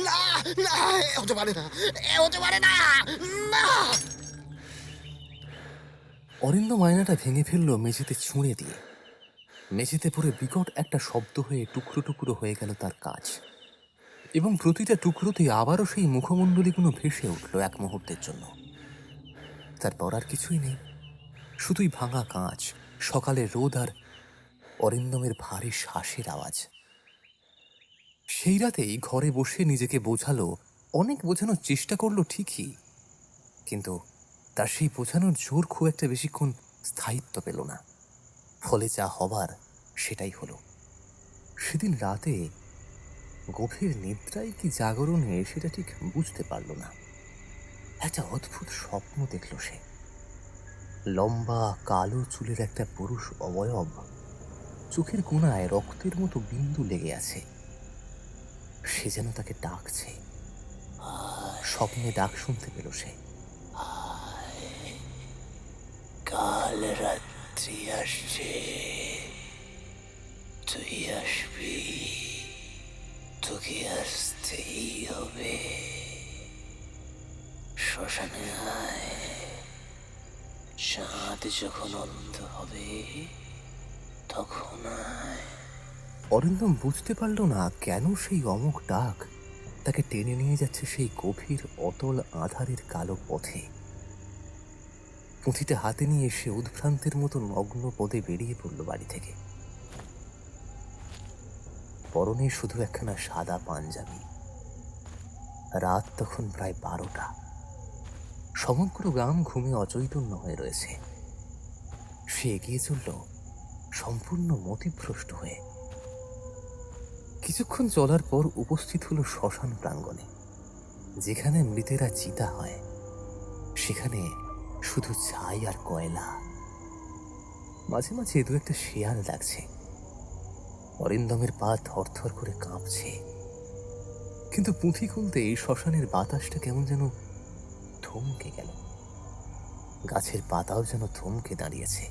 না, না, এ হতে পারে না, এ হতে পারে না, না। অরিন্দম আয়নাটা ভেঙে ফেললো মেঝেতে ছুঁড়ে দিয়ে। মেঝেতে পড়ে বিকট একটা শব্দ হয়ে টুকরো টুকরো হয়ে গেল তার কাজ, এবং প্রতিটা টুকরোতে আবারও সেই মুখমণ্ডলীগুলো ভেসে উঠল এক মুহূর্তের জন্য। তারপর আর কিছুই নেই, শুধুই ভাঙা কাঁচ, সকালের রোদ, আর অরিন্দমের ভারী শ্বাসের আওয়াজ। সেই রাতেই ঘরে বসে নিজেকে বোঝালো, অনেক বোঝানোর চেষ্টা করলো ঠিকই, কিন্তু তার সেই বোঝানোর জোর খুব একটা বেশিক্ষণ স্থায়িত্ব পেল না। ফলে যা হবার সেটাই হলো। সেদিন রাতে গভীর নিদ্রায় কি জাগরণে সেটা ঠিক বুঝতে পারল না, একটা অদ্ভুত স্বপ্ন দেখল সে। লম্বা কালো চুলের একটা পুরুষ অবয়ব, চোখের কোণায় রক্তের মতো বিন্দু লেগে আছে। সে যেন তাকে ডাকছে। স্বপ্নে ডাক শুনতে পেল সে। কাল রাত্রি আসছে, তুই আসবি, তোকে আসতেই হবে। শ্মশানে আয়, চাঁদ যখন অন্ত হবে তখন আয়। অরিন্দম বুঝতে পারল না কেন সেই অমোঘ ডাক তাকে টেনে নিয়ে যাচ্ছে সেই গভীর অতল আধারের কালো পথে। পুঁথিটা হাতে নিয়ে সে উদ্ভ্রান্তের মতো নগ্ন পদে বেরিয়ে পড়ল বাড়ি থেকে। পরনে শুধু একখানা সাদা পাঞ্জাবি। রাত তখন প্রায় 12টা। সমগ্র গ্রাম ঘুমে অচৈতন্য হয়ে রয়েছে। সে এগিয়ে চলল সম্পূর্ণ মতিভ্রষ্ট হয়ে। কিছুক্ষণ চলার পর উপস্থিত হলো শ্মশান প্রাঙ্গণে। যেখানে মৃতেরা চিতা হয়, সেখানে শুধু ছাই আর কয়লা। মাঝে মাঝে দু একটা শেয়াল ডাকছে। অরিন্দমের পা থরথর করে কাঁপছে। কিন্তু পুঁথি খুলতে এই শ্মশানের বাতাসটা কেমন যেন থমকে গেল। গাছের পাতাও যেন থমকে দাঁড়িয়েছে।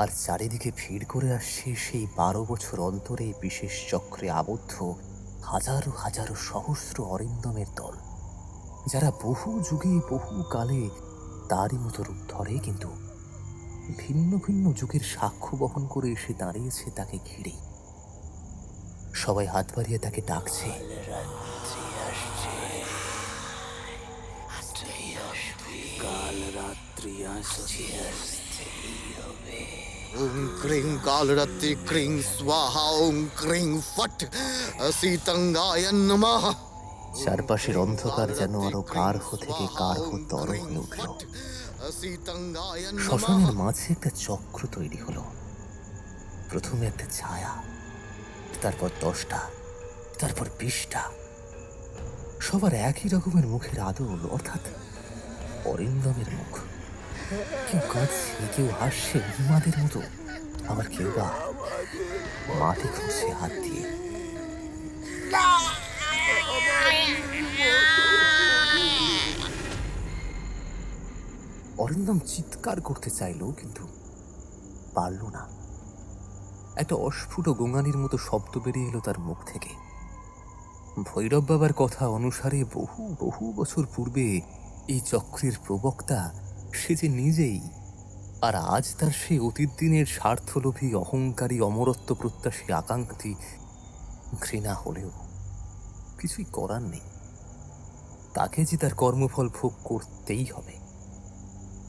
আর চারিদিকে ভিড় করে আসছে সেই 12 বছর অন্তরে বিশেষ চক্রে আবদ্ধ হাজারো হাজারো সহস্র অরিন্দমের দল, যারা বহু যুগে বহু কালে তারই মতো রূপ ধরে, কিন্তু ভিন্ন ভিন্ন যুগের সাক্ষ্য বহন করে এসে দাঁড়িয়েছে তাকে ঘিরে। সবাই হাত বাড়িয়ে তাকে ডাকছে। কাল রাত্রি আসছে, ওং ক্রিং কালরাত্রি ক্রিং স্বাহা ওং ক্রিং ফট শীতঙ্গায় নমঃ। চারপাশের অন্ধকার যেন আরো কার্হ থেকে কার্হ তর হয়ে উঠল। শ্মশানের মাঝে একটা চক্র তৈরি হলো। প্রথমে একটা ছায়া, তারপর 10টা, তারপর 20টা। সবার একই রকমের মুখের আদল, অর্থাৎ অরিন্দমের মুখ। কেউ কাঁদছে, কেউ হাসছে উন্মাদের মতো, আবার কেউ বা মাটি খুঁজছে হাত দিয়ে। অরিন্দম চিৎকার করতে চাইল, কিন্তু পারল না। একটা অস্ফুট গোঙানির মতো শব্দ বেরিয়ে এলো তার মুখ থেকে। ভৈরব বাবার কথা অনুসারে বহু বহু বছর পূর্বে এই চক্রের প্রবক্তা সে যে নিজেই আর আজ তার সেই অতীত দিনের স্বার্থলোভী অহংকারী অমরত্ব প্রত্যাশী আকাঙ্ক্ষী ঘৃণা হলেও কিছুই করার নেই। তাকে যে তার কর্মফল ভোগ করতেই হবে।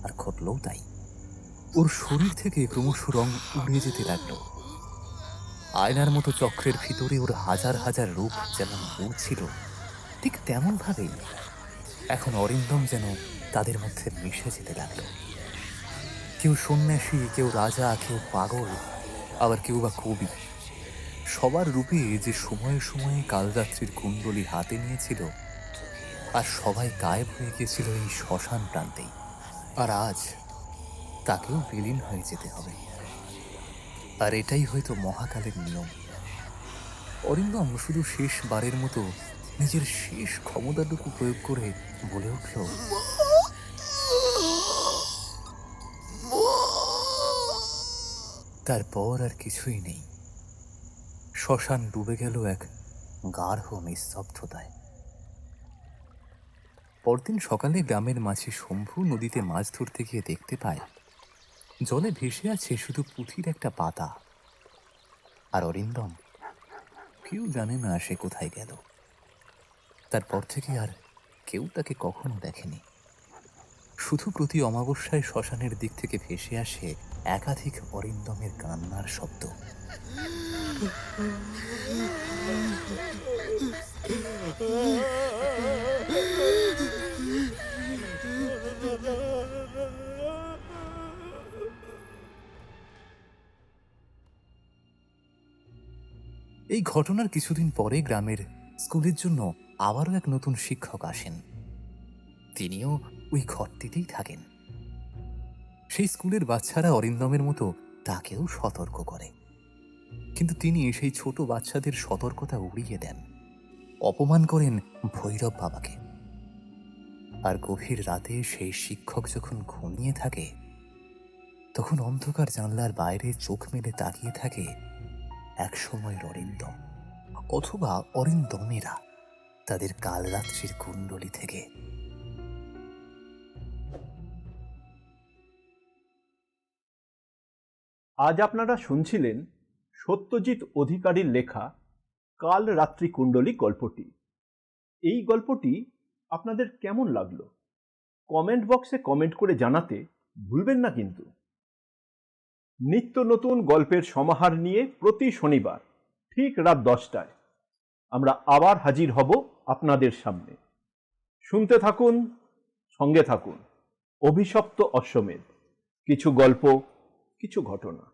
আর ঘটলও তাই। ওর শরীর থেকে ক্রমশ রং উড়ে যেতে লাগলো। আয়নার মতো চক্রের ভিতরে ওর হাজার হাজার রূপ যেমন উড়ছিল, ঠিক তেমন ভাবেই এখন অরিন্দম যেন তাদের মধ্যে মিশে যেতে লাগলো। কেউ সন্ন্যাসী, কেউ রাজা, কেউ পাগল, আবার কেউ বা কবি। সবার রূপে যে সময়ে সময়ে কালরাত্রির কুণ্ডলী হাতে নিয়েছিল, আর সবাই গায়েব হয়ে গিয়েছিল এই শ্মশান প্রান্তেই। আর আজ তাকেও বিলীন হয়ে যেতে হবে। আর এটাই হয়তো মহাকালের নিয়ম। অরিন্দম শুধু শেষবারের মতো নিজের শেষ ক্ষমতাটুকু প্রয়োগ করে বলে উঠল, তারপর আর কিছুই নেই। শ্মশান ডুবে গেল এক গাঢ় নিস্তব্ধতায়। পরদিন সকালে গ্রামের মাঝি শম্ভু নদীতে মাছ ধরতে গিয়ে দেখতে পায় জলে ভেসে আছে শুধু পুঁথির একটা পাতা। আর অরিন্দম কেউ জানে না সে কোথায় গেল। তারপর থেকে আর কেউ তাকে কখনো দেখেনি। শুধু প্রতি অমাবস্যায় শ্মশানের দিক থেকে ভেসে আসে একাধিক অরিন্দমের কান্নার শব্দ। এই ঘটনার কিছুদিন পরে গ্রামের স্কুলের জন্য আবারও এক নতুন শিক্ষক আসেন। তিনিও ওই ঘরটিতেই থাকেন। সেই স্কুলের বাচ্চারা অরিন্দমের মতো তাকেও সতর্ক করে, কিন্তু তিনি সেই ছোট বাচ্চাদের সতর্কতা উড়িয়ে দেন, অপমান করেন ভৈরব বাবাকে। আর গভীর রাতে সেই শিক্ষক যখন ঘুমিয়ে থাকে, তখন অন্ধকার জানলার বাইরে চোখ মেলে তাকিয়ে থাকে এক সময়ের অরিন্দম, অথবা অরিন্দমেরা তাদের কালরাত্রির কুণ্ডলী থেকে। আজ আপনারা শুনছিলেন সত্যজিৎ অধিকারীর লেখা কাল রাত্রি কুণ্ডলী গল্পটি। এই গল্পটি আপনাদের কেমন লাগলো কমেন্ট বক্সে কমেন্ট করে জানাতে ভুলবেন না কিন্তু। নিত্য নতুন গল্পের সমাহার নিয়ে প্রতি শনিবার ঠিক রাত 10টায় আমরা আবার হাজির হব আপনাদের সামনে। শুনতে থাকুন, সঙ্গে থাকুন। অভিশপ্ত অশ্বমেধ, কিছু গল্প, কিছু ঘটনা।